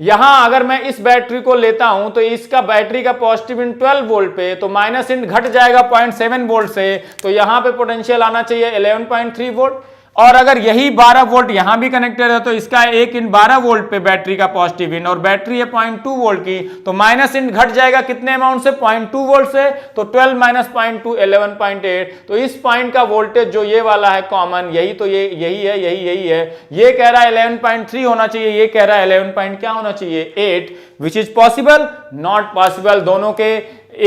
यहां, अगर मैं इस बैटरी को लेता हूं तो इसका बैटरी का पॉजिटिव इन 12 वोल्ट पे, तो माइनस इन घट जाएगा 0.7 वोल्ट से, तो यहां पे पोटेंशियल आना चाहिए 11.3 वोल्ट। और अगर यही 12 वोल्ट यहां भी कनेक्टेड है तो इसका एक इन 12 वोल्ट पे बैटरी का पॉजिटिव इन, और बैटरी है 0.2 वोल्ट की, तो माइनस इन घट जाएगा कितने अमाउंट से, 0.2 वोल्ट से, तो 12 माइनस 0.2 11.8। तो इस पॉइंट का वोल्टेज जो ये वाला है कॉमन, यही तो ये यही है, यही है। ये कह रहा है 11.3 होना चाहिए, ये कह रहा है 11 पॉइंट क्या होना चाहिए, 8, which is possible, not possible. दोनों के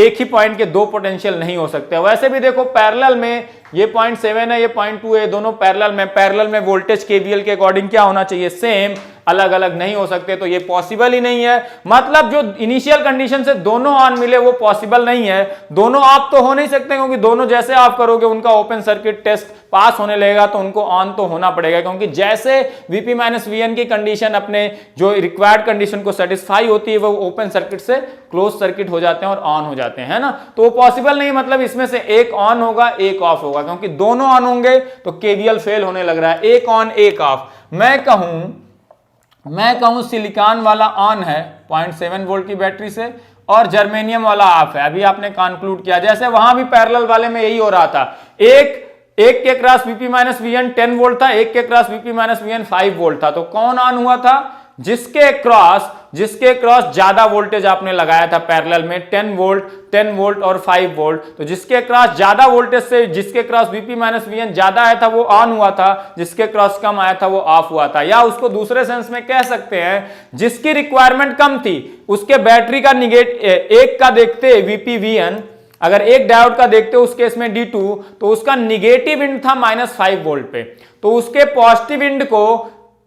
एक ही पॉइंट के दो पोटेंशियल नहीं हो सकते। वैसे भी देखो पैरेलल में ये 0.7 है, ये 0.2 है, दोनों पैरेलल में वोल्टेज केवीएल के अकॉर्डिंग क्या होना चाहिए, सेम, अलग अलग नहीं हो सकते, तो ये पॉसिबल ही नहीं है। मतलब जो इनिशियल कंडीशन से दोनों ऑन मिले वो पॉसिबल नहीं है। दोनों ऑफ तो हो नहीं सकते, क्योंकि दोनों जैसे ऑफ करोगे उनका ओपन सर्किट टेस्ट पास होने लगेगा, तो उनको ऑन तो होना पड़ेगा, क्योंकि जैसे Vp माइनस Vn की कंडीशन अपने जो रिक्वायर्ड कंडीशन को सेटिस्फाई होती है, वो ओपन सर्किट से क्लोज सर्किट हो जाते हैं और ऑन हो जाते हैं, है ना। तो वो पॉसिबल नहीं, मतलब इसमें से एक ऑन होगा एक ऑफ होगा, क्योंकि दोनों ऑन होंगे तो केवीएल फेल होने लग रहा है, एक ऑन एक ऑफ। मैं कहूं सिलिकॉन वाला ऑन है 0.7 वोल्ट की बैटरी से और जर्मेनियम वाला ऑफ है। अभी आपने कंक्लूड किया, जैसे वहां भी पैरेलल वाले में यही हो रहा था, एक के cross Vp minus Vn 10 volt था, एक के cross Vp minus Vn 5 volt था। तो कौन ऑन हुआ था, जिसके क्रॉस ज्यादा वोल्टेज आपने लगाया था पैरेलल में, 10 वोल्ट और 5 वोल्ट। तो जिसके क्रॉस ज्यादा वोल्टेज से, जिसके क्रॉस Vp माइनस Vn ज्यादा आया था वो ऑन हुआ था, जिसके क्रॉस कम आया था वो ऑफ हुआ था। या उसको दूसरे सेंस में कह सकते हैं, जिसकी रिक्वायरमेंट कम थी उसके बैटरी का एक का देखते Vp Vn, अगर एक डायोड का देखते हो उस केस में D2, तो उसका निगेटिव इंड था -5 वोल्ट पे, तो उसके पॉजिटिव इंड को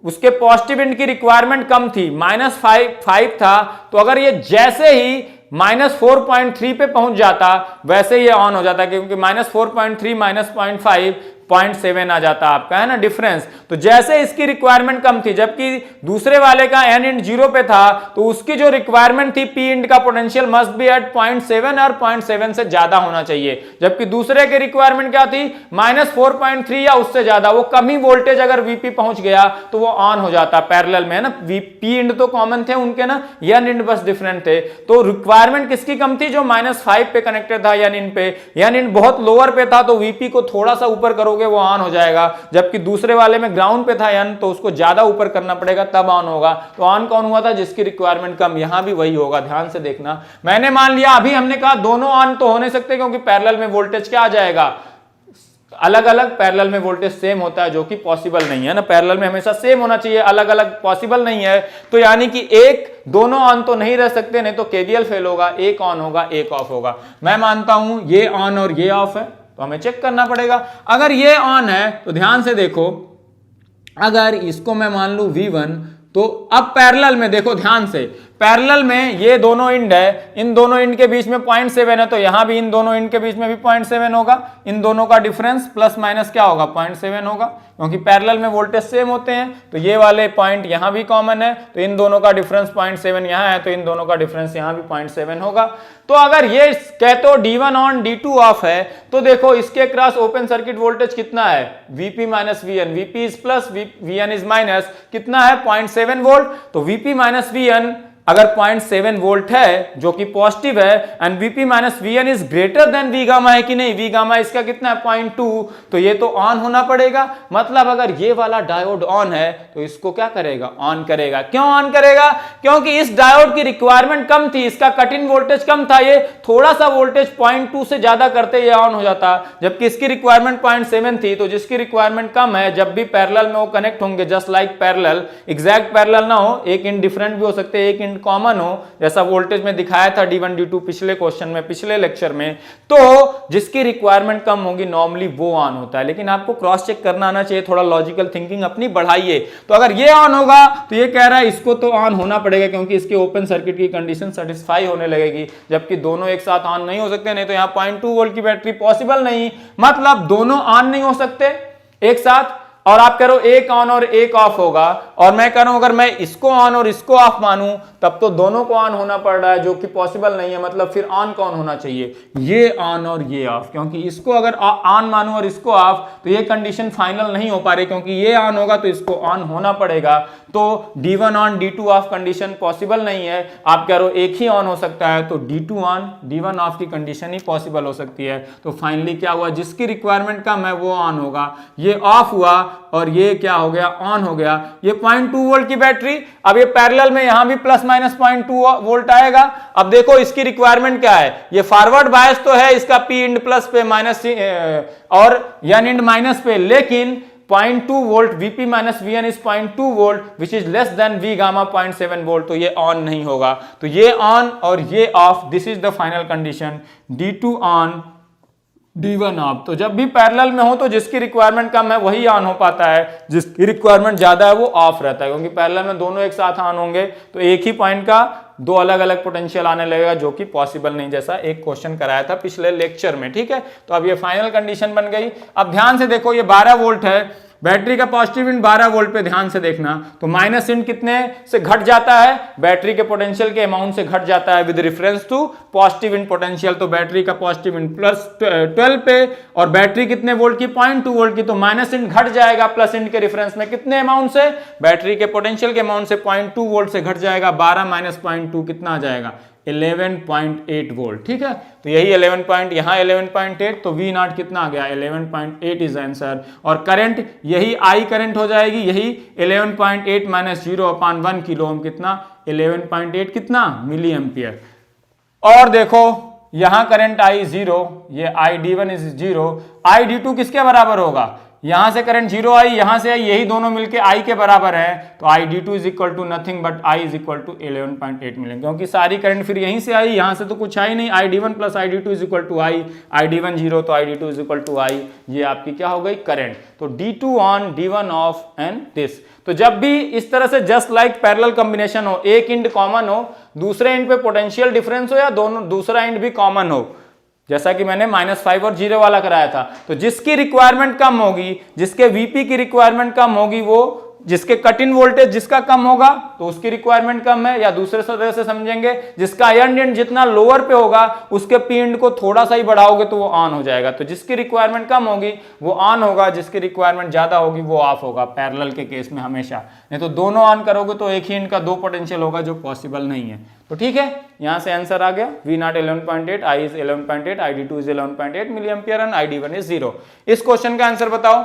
उसके पॉजिटिव एंड की रिक्वायरमेंट कम थी, -5 था, तो अगर ये जैसे ही -4.3 पे पहुंच जाता वैसे ये ऑन हो जाता, क्योंकि -4.3 -0.5 0.7 आ जाता आपका, है ना डिफरेंस। तो जैसे इसकी रिक्वायरमेंट कम थी, जबकि दूसरे वाले का n इंड 0 पे था, तो उसकी जो रिक्वायरमेंट थी P इंड का पोटेंशियल मस्ट बी एट 0.7 और 0.7 से ज्यादा होना चाहिए, जबकि दूसरे की रिक्वायरमेंट क्या थी -4.3 या उससे ज्यादा। वो कम ही वोल्टेज अगर VP पहुंच गया तो वो ऑन हो जाता पैरेलल में, है ना। P इंड तो कॉमन थे उनके ना, n इंड बस डिफरेंट थे। तो रिक्वायरमेंट किसकी कम थी? जो -5 पे कनेक्टेड था n इंड पे। n इंड बहुत लोअर पे था, तो VP को थोड़ा सा ऊपर करो वो ऑन हो जाएगा, जबकि दूसरे वाले में ग्राउंड पे था n, तो उसको ज्यादा ऊपर करना पड़ेगा तब ऑन होगा। तो ऑन कौन हुआ था? जिसकी रिक्वायरमेंट कम। यहां भी वही होगा, ध्यान से देखना। मैंने मान लिया, अभी हमने कहा दोनों ऑन तो हो नहीं सकते, क्योंकि पैरेलल में वोल्टेज क्या आ जाएगा? अलग अलग। पैरेलल में वोल्टेज सेम होता है, जो कि पॉसिबल नहीं है ना। पैरेलल में हमेशा सेम होना चाहिए, अलग अलग पॉसिबल नहीं है। तो यानी कि एक दोनों ऑन तो नहीं रह सकते, नहीं तो केवीएल फेल होगा। एक ऑन होगा, एक ऑफ होगा। मैं मानता हूं ये ऑन और ये ऑफ है, तो हमें चेक करना पड़ेगा। अगर ये ऑन है तो ध्यान से देखो, अगर इसको मैं मान लूं V1, तो अब पैरेलल में देखो ध्यान से, पैरेलल में ये दोनों इंड है, इन दोनों इंड के बीच में 0.7 है, तो यहां भी इन दोनों इंड के बीच में भी 0.7 होगा। इन दोनों का डिफरेंस प्लस माइनस क्या होगा? 0.7 होगा, क्योंकि पैरेलल में वोल्टेज सेम होते हैं। तो ये वाले पॉइंट यहां भी कॉमन है, तो इन दोनों का डिफरेंस 0.7 यहां है, तो इन दोनों का डिफरेंस यहां भी 0.7 होगा। तो अगर ये कहते हो D1 ऑन D2 ऑफ है, तो देखो इसके क्रॉस ओपन सर्किट वोल्टेज कितना है? VP minus VN, VP is plus VN is minus, कितना है? 0.7 वोल्ट। तो VP माइनस VN अगर 0.7 वोल्ट है, जो कि पॉजिटिव है, and VP minus VN is greater than V gamma, है कि नहीं? V गामा इसका कितना है? 0.2, तो ये तो ऑन होना पड़ेगा। मतलब अगर ये वाला डायोड ऑन है तो इसको क्या करेगा? ऑन करेगा। क्यों ऑन करेगा? क्योंकि इस डायोड की रिक्वायरमेंट कम थी, इसका कट इन वोल्टेज कम था, ये थोड़ा सा वोल्टेज 0.2 से ज्यादा करते ये ऑन हो जाता, जबकि इसकी रिक्वायरमेंट 0.7 थी। तो जिसकी रिक्वायरमेंट कम है, जब भी पैरेलल में वो कनेक्ट होंगे, just like parallel, exact parallel ना हो, एक इंड डिफरेंट भी हो सकते हैं, एक इंड कॉमन हो, जैसा वोल्टेज में दिखाया था D1 D2 पिछले क्वेश्चन में, पिछले लेक्चर में। तो जिसकी रिक्वायरमेंट कम होगी नॉर्मली वो ऑन होता है। लेकिन आपको क्रॉस चेक करना आना चाहिए, थोड़ा लॉजिकल थिंकिंग अपनी बढ़ाइए। तो अगर ये ऑन होगा तो ये कह रहा है इसको तो ऑन होना पड़ेगा, क्योंकि इसके ओपन सर्किट की कंडीशन सेटिस्फाई होने लगेगी, जबकि दोनों एक साथ ऑन नहीं हो सकते, नहीं तो यहां 0.2 वोल्ट की बैटरी पॉसिबल नहीं। मतलब दोनों ऑन नहीं हो सकते एक साथ, और आप कह रहे हो एक ऑन और एक ऑफ होगा, और मैं कह रहा हूं अगर मैं इसको ऑन और इसको ऑफ मानूं तब तो दोनों को ऑन होना पड़ रहा है, जो कि पॉसिबल नहीं है। मतलब फिर ऑन कौन होना चाहिए? ये ऑन और ये ऑफ, क्योंकि इसको अगर ऑन मानूं और इसको ऑफ तो ये कंडीशन फाइनल नहीं हो पा रही, क्योंकि ये ऑन होगा तो इसको ऑन होना पड़ेगा। तो D1 on D2 of condition possible नहीं है। आप कह रहे हो एक ही ऑन हो सकता है, तो D2 ऑन D1 ऑफ की कंडीशन ही पॉसिबल हो सकती है। तो फाइनली क्या हुआ? जिसकी रिक्वायरमेंट कम है वो ऑन होगा, ये ऑफ हुआ, और ये क्या हो गया? ऑन हो गया। ये 0.2 वोल्ट की बैटरी, अब ये पैरेलल में यहां भी प्लस माइनस 0.2 वोल्ट आएगा। अब देखो इसकी रिक्वायरमेंट क्या है? ये फॉरवर्ड बायस तो है इसका P इंड प्लस पे माइनस और N इंड माइनस पे, लेकिन 0.2 volt VP minus VN is 0.2 volt which is less than V gamma 0.7 volt, तो ये ऑन नहीं होगा। तो ये ऑन और ये of, this is the final condition, D2 on D1 of. तो जब भी पैरेलल में हो तो जिसकी रिक्वायरमेंट कम है वही ऑन हो पाता है, जिसकी रिक्वायरमेंट ज्यादा है वो ऑफ रहता है, क्योंकि पैरेलल में दोनों एक साथ ऑन होंगे तो एक ही पॉइंट का दो अलग अलग पोटेंशियल आने लगेगा, जो कि पॉसिबल नहीं, जैसा एक क्वेश्चन कराया था पिछले लेक्चर में। ठीक है, तो अब ये फाइनल कंडीशन बन गई। अब ध्यान से देखो, ये 12 वोल्ट है, बैटरी का पॉजिटिव इंड 12 वोल्ट पे, ध्यान से देखना। तो माइनस इंड कितने से घट जाता है? बैटरी के पोटेंशियल के अमाउंट से घट जाता है with reference to positive end potential. तो बैटरी का पॉजिटिव इंड प्लस 12 पे, और बैटरी कितने वोल्ट की? 0.2 वोल्ट की, तो माइनस इंड घट जाएगा प्लस इंड के रेफरेंस में कितने अमाउंट से? बैटरी के पोटेंशियल के अमाउंट से 0.2 वोल्ट से घट जाएगा। 12 माइनस 0.2 कितना आ जाएगा? 11.8 वोल्ट। ठीक है, तो यही 11 पॉइंट, यहां 11.8, तो V नॉट कितना आ गया? 11.8 इज आंसर। और करंट यही I करंट हो जाएगी, यही 11.8 माइनस 0/1 किलो ओम, कितना? 11.8 कितना? Milli ampere. और देखो यहां करंट I 0, ये ID1 इज 0, ID2 किसके बराबर होगा? यहां से करंट 0 आई, यहां से आई, यही दोनों मिलके I के बराबर है, तो ID2 is equal to nothing but I is equal to 11.8 मिलेंगे, क्योंकि सारी करंट फिर यहीं से आई, यहां से तो कुछ आई नहीं। ID1 प्लस ID2 is equal to I, ID1 0 तो ID2 is equal to I, ये आपकी क्या हो गई? करंट। तो D2 on D1 of and this. तो जब भी इस तरह से जस्ट लाइक पैरेलल कॉम्बिनेशन हो, एक इंड कॉमन हो, दूसरे इंड पे पोटेंशियल डिफरेंस हो या दोनों दूसरा इंड भी कॉमन हो, जैसा कि मैंने -5 और 0 वाला कराया था, तो जिसकी रिक्वायरमेंट कम होगी, जिसके वीपी की रिक्वायरमेंट कम होगी, वो जिसके कट इन वोल्टेज जिसका कम होगा तो उसकी रिक्वायरमेंट कम है, या दूसरे तरह से समझेंगे जिसका आयरन इंड जितना लोअर पे होगा उसके पी इंड को थोड़ा सा ही बढ़ाओगे तो वो ऑन हो जाएगा। तो जिसकी रिक्वायरमेंट कम होगी वो ऑन होगा, जिसकी रिक्वायरमेंट ज्यादा होगी वो ऑफ होगा, पैरेलल के केस में हमेशा। नहीं तो दोनों ऑन करोगे तो एक ही इंड का 2 पोटेंशियल होगा, जो पॉसिबल नहीं है। तो ठीक है, यहां से आंसर आ गया, V0 11.8, I is 11.8, ID2 is 11.8 milli ampere and ID1 is 0। इस क्वेश्चन का आंसर बताओ।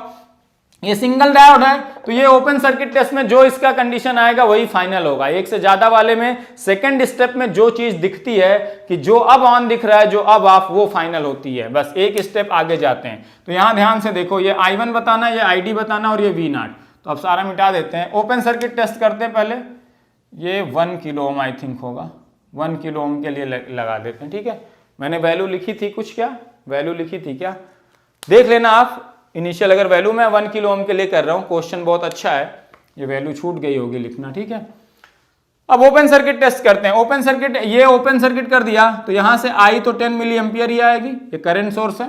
ये सिंगल डायोड है तो ये ओपन सर्किट टेस्ट में जो इसका कंडीशन आएगा वही फाइनल होगा। एक से ज्यादा वाले में सेकंड स्टेप में जो चीज दिखती है कि जो अब ऑन दिख रहा है, जो अब ऑफ, वो फाइनल होती है। बस एक स्टेप आगे जाते हैं। तो यहां ध्यान से देखो, ये I1 बताना, ये ID बताना और ये V0। तो अब सारा मिटा देते हैं, ओपन सर्किट टेस्ट करते हैं। पहले ये 1 किलो ओम आई थिंक होगा, 1 किलो ओम के लिए लगा देते हैं। ठीक है, मैंने वैल्यू लिखी थी कुछ, क्या वैल्यू लिखी थी क्या देख लेना आप इनिशियल। अगर वैल्यू मैं 1 किलो ओम के लिए कर रहा हूं, क्वेश्चन बहुत अच्छा है, ये वैल्यू छूट गई होगी लिखना। ठीक है, अब ओपन सर्किट टेस्ट करते हैं। ओपन सर्किट, ये ओपन सर्किट कर दिया तो यहां से आई तो 10 मिली एम्पियर ही आएगी, ये करंट सोर्स है।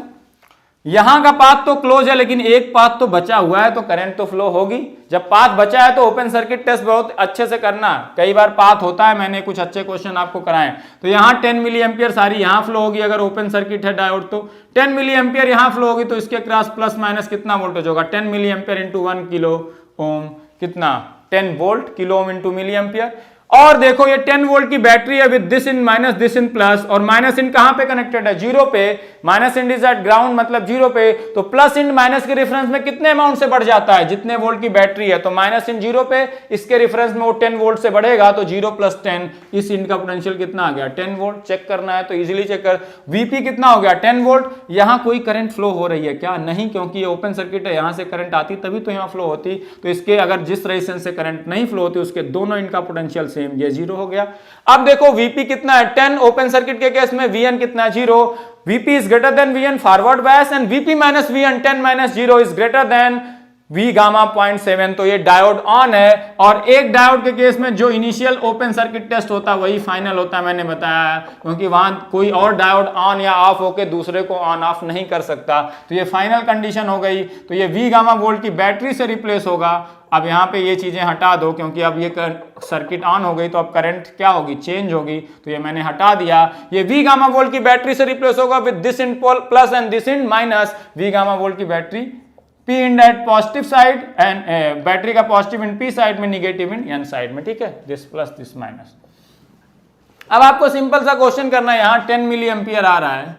यहां का पाथ तो क्लोज है लेकिन एक पाथ तो बचा हुआ है, तो करंट तो फ्लो होगी। जब पाथ बचा है तो ओपन सर्किट टेस्ट बहुत अच्छे से करना, कई बार पाथ होता है, मैंने कुछ अच्छे क्वेश्चन आपको कराए। तो यहां 10 मिली एम्पियर सारी यहां फ्लो होगी, अगर ओपन सर्किट है डायोड तो 10 मिली एम्पियर यहां फ्लो होगी, तो इसके क्रॉस प्लस माइनस कितना वोल्टेज होगा, 10 milli ampere into 1 kilo ohm, कितना 10 volt, kilo ohm into milli ampere. और देखो ये 10 वोल्ट की बैटरी है with this in minus this in plus, और माइनस इन कहां पे कनेक्टेड है, 0 पे, minus in is at ground मतलब 0 पे। तो प्लस इन माइनस के रेफरेंस में कितने अमाउंट से बढ़ जाता है, जितने वोल्ट की बैटरी है, तो माइनस इन 0 पे, इसके रेफरेंस में वो 10 वोल्ट से बढ़ेगा, तो 0 + 10, इस इंड का पोटेंशियल कितना आ गया, 10 वोल्ट। चेक करना है तो इजीली चेक कर, वीपी कितना हो गया, 10 वोल्ट। यहां कोई करंट फ्लो हो रही है क्या, नहीं, क्योंकि ये ओपन सर्किट है, यहां से करंट आती तभी तो यहां फ्लो होती। तो इसके अगर जिस रेजिस्टेंस से करंट नहीं फ्लो होती उसके दोनों इंड का पोटेंशियल सेम, ये 0 हो गया। अब देखो Vp कितना है 10, ओपन सर्किट के केस में Vn कितना है 0, Vp is greater than Vn forward bias and Vp minus Vn 10 minus 0 is greater than V gamma 0.7। तो ये डायोड ऑन है, और एक डायोड के केस में जो इनिशियल ओपन सर्किट टेस्ट होता है वही फाइनल होता है, मैंने बताया, क्योंकि वहां कोई और डायोड ऑन या ऑफ होके दूसरे को ऑन ऑफ नहीं कर सकता। तो ये फाइनल कंडीशन हो गई। तो ये V गामा वोल्ट की बैटरी से रिप्लेस होगा। अब यहाँ पे ये चीजें हटा दो, क्योंकि अब ये सर्किट ऑन हो गई तो अब करंट क्या होगी, चेंज होगी। तो ये मैंने हटा दिया, ये V गामा वोल्ट की बैटरी से रिप्लेस होगा with this in plus and this in minus. V gamma volt की battery P end at positive side and battery का पॉजिटिव इंड P साइड में, निगेटिव इंड N साइड में। ठीक है, this plus this minus. अब आपको simple सा question करना है, यहाँ 10 मिली एम्पियर आ रहा है,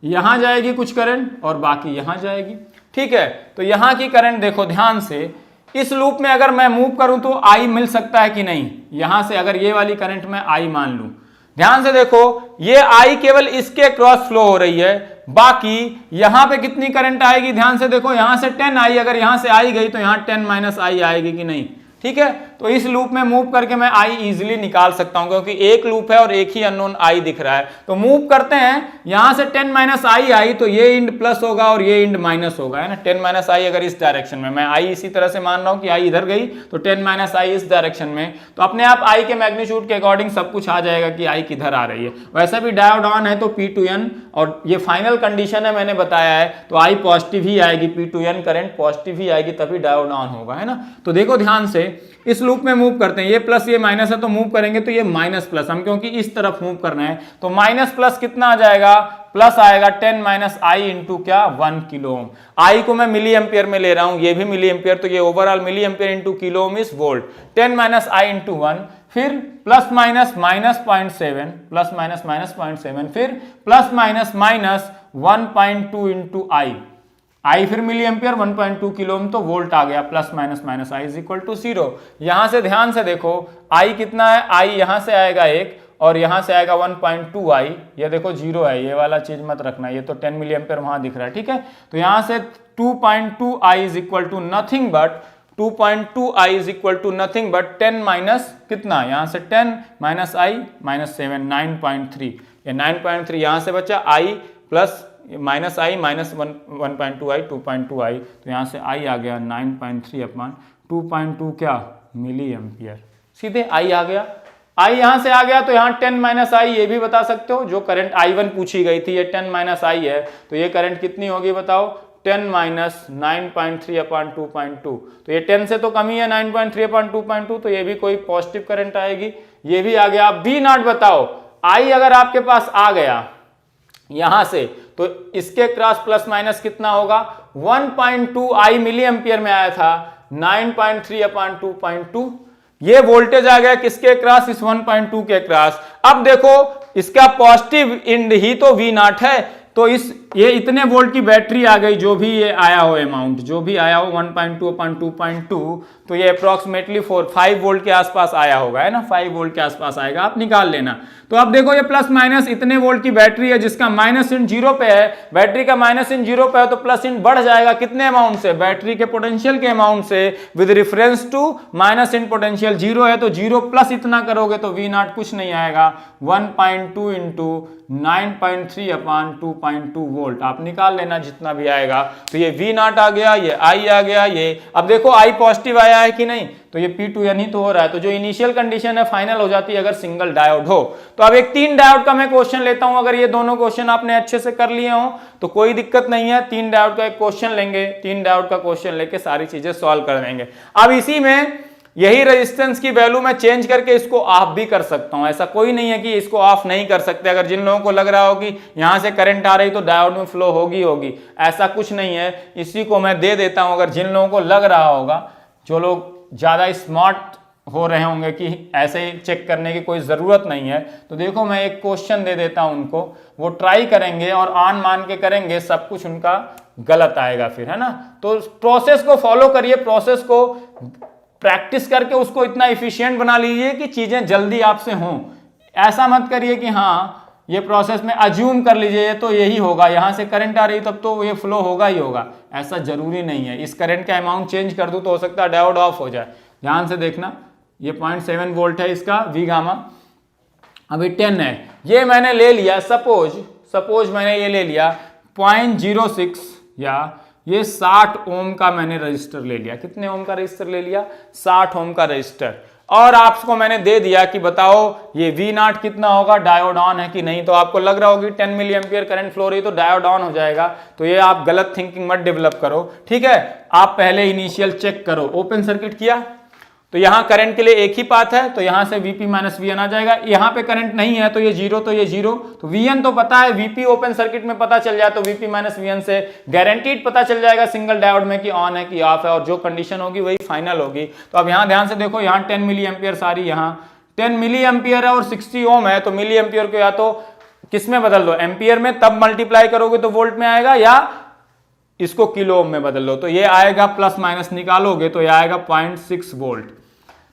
यहां जाएगी कुछ करंट और बाकी यहां जाएगी। ठीक है, तो यहां की करंट देखो ध्यान से, इस लूप में अगर मैं मूव करूं तो I मिल सकता है कि नहीं, यहां से अगर ये वाली करंट मैं I मान लूं, ध्यान से देखो ये I केवल इसके क्रॉस फ्लो हो रही है, बाकी यहां पे कितनी करंट आएगी, ध्यान से देखो, यहां से 10I, अगर यहां से I गई तो यहां 10 माइनस I आएगी कि नहीं। ठीक है, तो इस लूप में मूव करके मैं I इजीली निकाल सकता हूं, क्योंकि एक लूप है और एक ही अननोन I दिख रहा है। तो मूव करते हैं, यहां से 10 माइनस I आई तो ये इंड प्लस होगा और ये इंड माइनस होगा, है ना। 10 माइनस I अगर इस डायरेक्शन में, मैं I इसी तरह से मान रहा हूं कि I इधर गई तो 10 माइनस I इस डायरेक्शन में, तो अपने आप I के मैग्नीट्यूड के अकॉर्डिंग सब कुछ आ जाएगा कि I किधर आ रही है। वैसे भी डायोड ऑन है तो P to N, और ये फाइनल कंडीशन है, मैंने बताया है, तो I पॉजिटिव ही आएगी, P to N current positive ही आएगी, तभी डायोड ऑन होगा, है ना। तो देखो ध्यान से, इस लूप में मूव करते हैं, ये प्लस ये माइनस है तो मूव करेंगे तो ये माइनस प्लस, हम क्योंकि इस तरफ मूव करना है तो माइनस प्लस कितना आ जाएगा, प्लस आएगा 10 माइनस I इंटू क्या 1 किलो ओम। I को मैं मिली एम्पियर में ले रहा हूं, ये भी मिली एम्पियर, तो ये overall milli ampere into kilo ohm is volt. 10 minus I into 1, फिर plus minus minus 0.7, plus minus minus 0.7, फिर plus minus minus 1.2 into I फिर मिली एम्पियर 1.2 किलो ओम, तो वोल्ट आ गया, plus minus minus I is equal to 0। यहां से ध्यान से देखो I कितना है, I यहां से आएगा 1 और यहां से आएगा 1.2 I, ये देखो 0 है, ये वाला चीज मत रखना, ये तो 10 मिली एम्पियर वहां दिख रहा है। ठीक है, तो यहां से 2.2 I is equal to nothing but 2.2 I is equal to nothing but 10 minus कितना, यहां से 10 माइनस I माइनस 7, 9.3, ये 9.3 यहां से बचा, I plus minus I minus 1.2 I 2.2 I, तो यहां से I आ गया 9.3 अपॉन 2.2 क्या मिली एम्पियर, सीधे आई आ गया। आई यहां से आ गया तो यहाँ 10 माइनस आई ये भी बता सकते हो, जो करंट I1 पूछी गई थी ये 10 माइनस आई है, तो ये करंट कितनी होगी बताओ, 10 माइनस 9.3 अपॉन 2.2, तो ये 10 से तो कम ही है 9.3 अपॉन 2.2, तो ये भी कोई पॉजिटिव करंट आएगी, ये भी आ गया। अब V नॉट बताओ, आई अगर आपके पास आ गया यहां से तो इसके क्रॉस प्लस माइनस कितना होगा, 1.2 आई मिली एम्पियर में आया था, 9.3 अपॉन 2.2, ये वोल्टेज आ गया किसके क्रॉस, इस 1.2 के क्रॉस। अब देखो इसका पॉजिटिव इंड ही तो V नॉट है, तो ये इतने वोल्ट की बैटरी आ गई, जो भी ये आया हो अमाउंट, जो भी आया हो 1.2 अपॉन 2.2, तो ये अप्रोक्सीमेटली 5 वोल्ट के आसपास आया होगा, है ना, 5 वोल्ट के आसपास आएगा, आप निकाल लेना। तो अब देखो ये प्लस माइनस इतने वोल्ट की बैटरी है जिसका माइनस इन 0 पे है, बैटरी का माइनस इन 0 पे है तो प्लस इन बढ़ जाएगा कितने अमाउंट से, बैटरी के पोटेंशियल के अमाउंट से, with reference to minus in potential 0 है तो 0 प्लस इतना करोगे तो V नॉट कुछ नहीं आएगा, 1.2 इंटू 9.3 अपॉन 2.2 वोल्ट, आप निकाल लेना जितना भी आएगा। तो ये V नॉट आ गया, ये I आ गया, ये अब देखो I पॉजिटिव आया है कि नहीं, तो ये P2 यानी तो हो रहा है, तो जो इनिशियल कंडीशन है फाइनल हो जाती है अगर सिंगल डायोड हो। तो अब एक 3 डायोड का मैं क्वेश्चन लेता हूं, अगर ये दोनों क्वेश्चन आपने अच्छे से कर लिए हो तो कोई दिक्कत नहीं है, 3 डायोड का एक क्वेश्चन लेंगे, 3 डायोड का क्वेश्चन लेके सारी चीजें सॉल्व कर देंगे। अब इसी में यही रेजिस्टेंस की वैल्यू मैं चेंज करके इसको ऑफ भी कर सकता हूं, ऐसा कोई नहीं है कि इसको ऑफ नहीं कर सकते। अगर जिन लोगों को लग रहा हो कि यहां से करंट आ रही तो डायोड में फ्लो होगी, ऐसा कुछ नहीं है, इसी को मैं दे देता हूं। अगर जिन लोगों को लग रहा होगा, जो लोग ज्यादा स्मार्ट हो रहे होंगे कि ऐसे ही चेक करने की कोई जरूरत नहीं है, तो देखो मैं एक क्वेश्चन दे देता हूं उनको, वो ट्राई करेंगे और आन मान के करेंगे, सब कुछ उनका गलत आएगा फिर, है ना। तो प्रोसेस को फॉलो करिए, प्रोसेस को प्रैक्टिस करके उसको इतना इफिशिएंट बना लीजिए कि चीजें जल्दी आपसे हों। ऐसा मत करिए कि हाँ ये प्रोसेस में अज्यूम कर लीजिए तो यही होगा, यहां से करंट आ रही तब तो ये फ्लो होगा ही होगा, ऐसा जरूरी नहीं है। इस करंट का अमाउंट चेंज कर दूं तो हो सकता है डायोड ऑफ हो जाए। ध्यान से देखना, ये 0.7 वोल्ट है इसका V गामा, अभी 10 है, ये मैंने ले लिया, सपोज मैंने ये ले लिया 0.06 या ये 60 ओम का मैंने रजिस्टर ले लिया। कितने ओम का रजिस्टर ले लिया, 60 ओम का रजिस्टर, और आपको मैंने दे दिया कि बताओ ये V नॉट कितना होगा, डायोड ऑन है कि नहीं। तो आपको लग रहा होगी 10 मिली एम्पियर करंट फ्लो रही तो डायोड ऑन हो जाएगा, तो ये आप गलत थिंकिंग मत डेवलप करो, ठीक है। आप पहले इनिशियल चेक करो, ओपन सर्किट किया तो यहां करंट के लिए एक ही पाथ है, तो यहां से Vp माइनस Vn आ जाएगा। यहां पे करंट नहीं है तो ये 0, तो ये 0, तो Vn तो पता है, Vp ओपन सर्किट में पता चल जाए तो Vp माइनस Vn से गारंटीड पता चल जाएगा सिंगल डायोड में कि ऑन है कि ऑफ है, और जो कंडीशन होगी वही फाइनल होगी। तो अब यहां ध्यान से देखो, यहाँ 10 मिली एम्पियर सारी, यहाँ 10 मिली एम्पियर है और 60 ओम है, तो मिली एम्पियर को या तो किस में बदल दो, एम्पियर में, तब मल्टीप्लाई करोगे तो वोल्ट में आएगा, या इसको किलो ओम में बदल लो तो ये आएगा, प्लस माइनस निकालोगे तो ये आएगा 0.6 वोल्ट।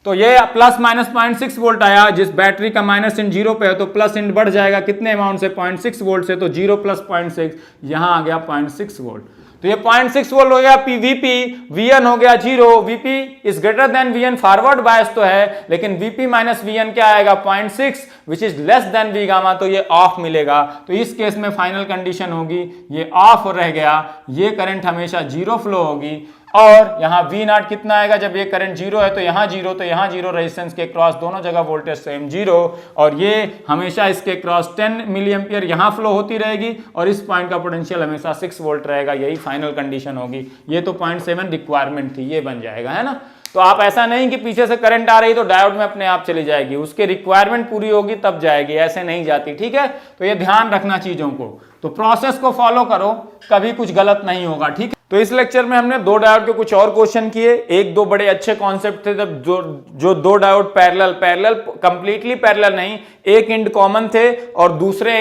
तो ये प्लस माइनस 0.6 वोल्ट आया, जिस बैटरी का माइनस इन 0 पे है तो प्लस इन बढ़ जाएगा कितने अमाउंट से, 0.6 वोल्ट से, तो 0 प्लस 0.6 यहां आ गया 0.6 वोल्ट। तो ये 0.6 वोल्ट हो गया Vp, Vn हो गया 0, Vp is greater than Vn, forward bias तो है, लेकिन Vp माइनस Vn क्या आएगा 0.6 which is less than V gamma, तो ये ऑफ मिलेगा। तो इस केस में फाइनल कंडीशन होगी ये ऑफ रह गया, ये करंट हमेशा 0 फ्लो होगी। और यहाँ V नॉट कितना आएगा, जब ये करंट 0 है तो यहाँ 0, तो यहाँ 0, रेजिस्टेंस के क्रॉस दोनों जगह वोल्टेज सेम 0, और ये हमेशा इसके क्रॉस 10 मिली एम्पियर यहाँ फ्लो होती रहेगी, और इस पॉइंट का पोटेंशियल हमेशा 6 वोल्ट रहेगा, यही फाइनल कंडीशन होगी। ये तो 0.7 रिक्वायरमेंट थी, ये बन जाएगा, है ना। तो आप ऐसा नहीं कि पीछे से करंट आ रही तो डायोड में अपने आप चली जाएगी, उसके रिक्वायरमेंट पूरी होगी तब जाएगी, ऐसे नहीं जाती, ठीक है। तो ये ध्यान रखना चीजों को, तो प्रोसेस को फॉलो करो, कभी कुछ गलत नहीं होगा, ठीक है। तो इस लेक्चर में हमने 2 डायोड के कुछ और क्वेश्चन किए, 1-2 बड़े अच्छे कॉन्सेप्ट थे, जब जो 2 डायोड पैरेलल कंप्लीटली पैरेलल नहीं, एक एंड कॉमन थे और दूसरे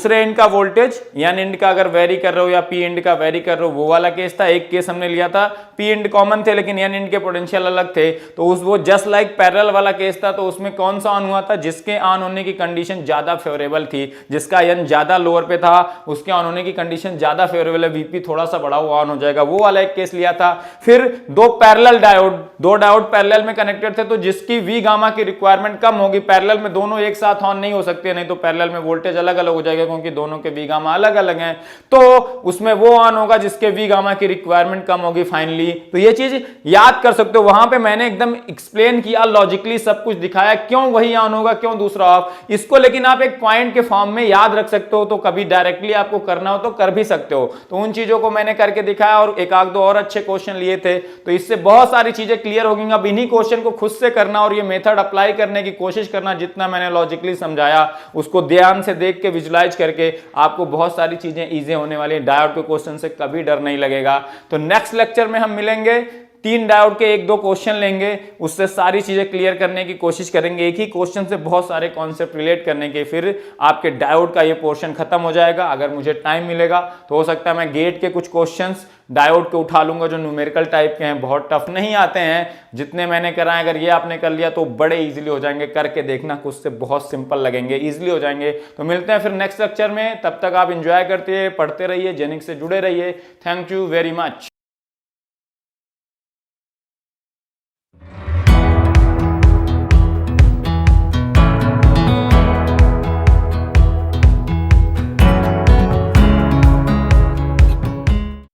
एंड का वोल्टेज एन एंड का अगर वेरी कर रहे हो या पी एंड का वेरी कर रहे हो, वो वाला केस था। एक केस हमने लिया था पी एंड कॉमन थे लेकिन एन एंड के पोटेंशियल अलग थे, तो वो जस्ट लाइक पैरेलल वाला केस था। तो उसमें कौन सा ऑन हुआ था, जिसके ऑन होने की कंडीशन ज्यादा फेवरेबल थी, जिसका एन ज्यादा लोअर पे था होगा उसके ऑन होने की कंडीशन ज्यादा फेवरेबल है, वीपी थोड़ा सा बड़ा हुआ ऑन हो जाएगा, वो वाला एक केस लिया था। फिर दो पैरेलल डायोड, दो डायोड पैरेलल में कनेक्टेड थे तो जिसकी वी गामा की रिक्वायरमेंट कम होगी, पैरेलल में दोनों एक साथ ऑन नहीं हो सकते, नहीं तो पैरेलल में वोल्टेज अलग अलग हो जाएगा क्योंकि दोनों के वी गामा अलग अलग हैं, तो उसमें वो ऑन होगा जिसके वी गामा की रिक्वायरमेंट कम होगी फाइनली। तो ये चीज याद कर सकते हो, वहां पे मैंने एकदम एक्सप्लेन किया, लॉजिकली सब कुछ दिखाया क्यों वही ऑन होगा क्यों दूसरा ऑफ, इसको लेकिन आप एक पॉइंट के फॉर्म में याद रख सकते हो, तो कभी डायरेक्टली आपको करना हो तो कर भी सकते हो। तो उन चीजों को मैंने करके दिखाया और एक आध दो और अच्छे क्वेश्चन लिए थे, तो इससे बहुत सारी चीजें क्लियर हो गई। अब इन्हीं क्वेश्चन को खुद से करना और ये मेथड अप्लाई करने की कोशिश करना, जितना मैंने लॉजिकली समझाया उसको ध्यान से देख के विजुलाइज करके आपको बहुत सारी चीजें इजी होने वाली है, डायोड के क्वेश्चन से कभी डर नहीं लगेगा। तो नेक्स्ट लेक्चर में हम मिलेंगे, 3 डायोड के 1-2 क्वेश्चन लेंगे, उससे सारी चीजें क्लियर करने की कोशिश करेंगे, एक ही क्वेश्चन से बहुत सारे कॉन्सेप्ट रिलेट करने के, फिर आपके डायोड का ये पोर्शन खत्म हो जाएगा। अगर मुझे टाइम मिलेगा तो हो सकता है मैं गेट के कुछ क्वेश्चंस डायोड के उठा लूंगा जो न्यूमेरिकल टाइप के हैं, बहुत टफ नहीं आते हैं जितने मैंने कराए, अगर ये आपने कर लिया तो बड़े इजीली हो जाएंगे, करके देखना कुछ से बहुत सिंपल लगेंगे, इजीली हो जाएंगे। तो मिलते हैं फिर नेक्स्ट लेक्चर में, तब तक आप एंजॉय करते रहिए, पढ़ते रहिए, जेनिक से जुड़े रहिए। Thank you very much.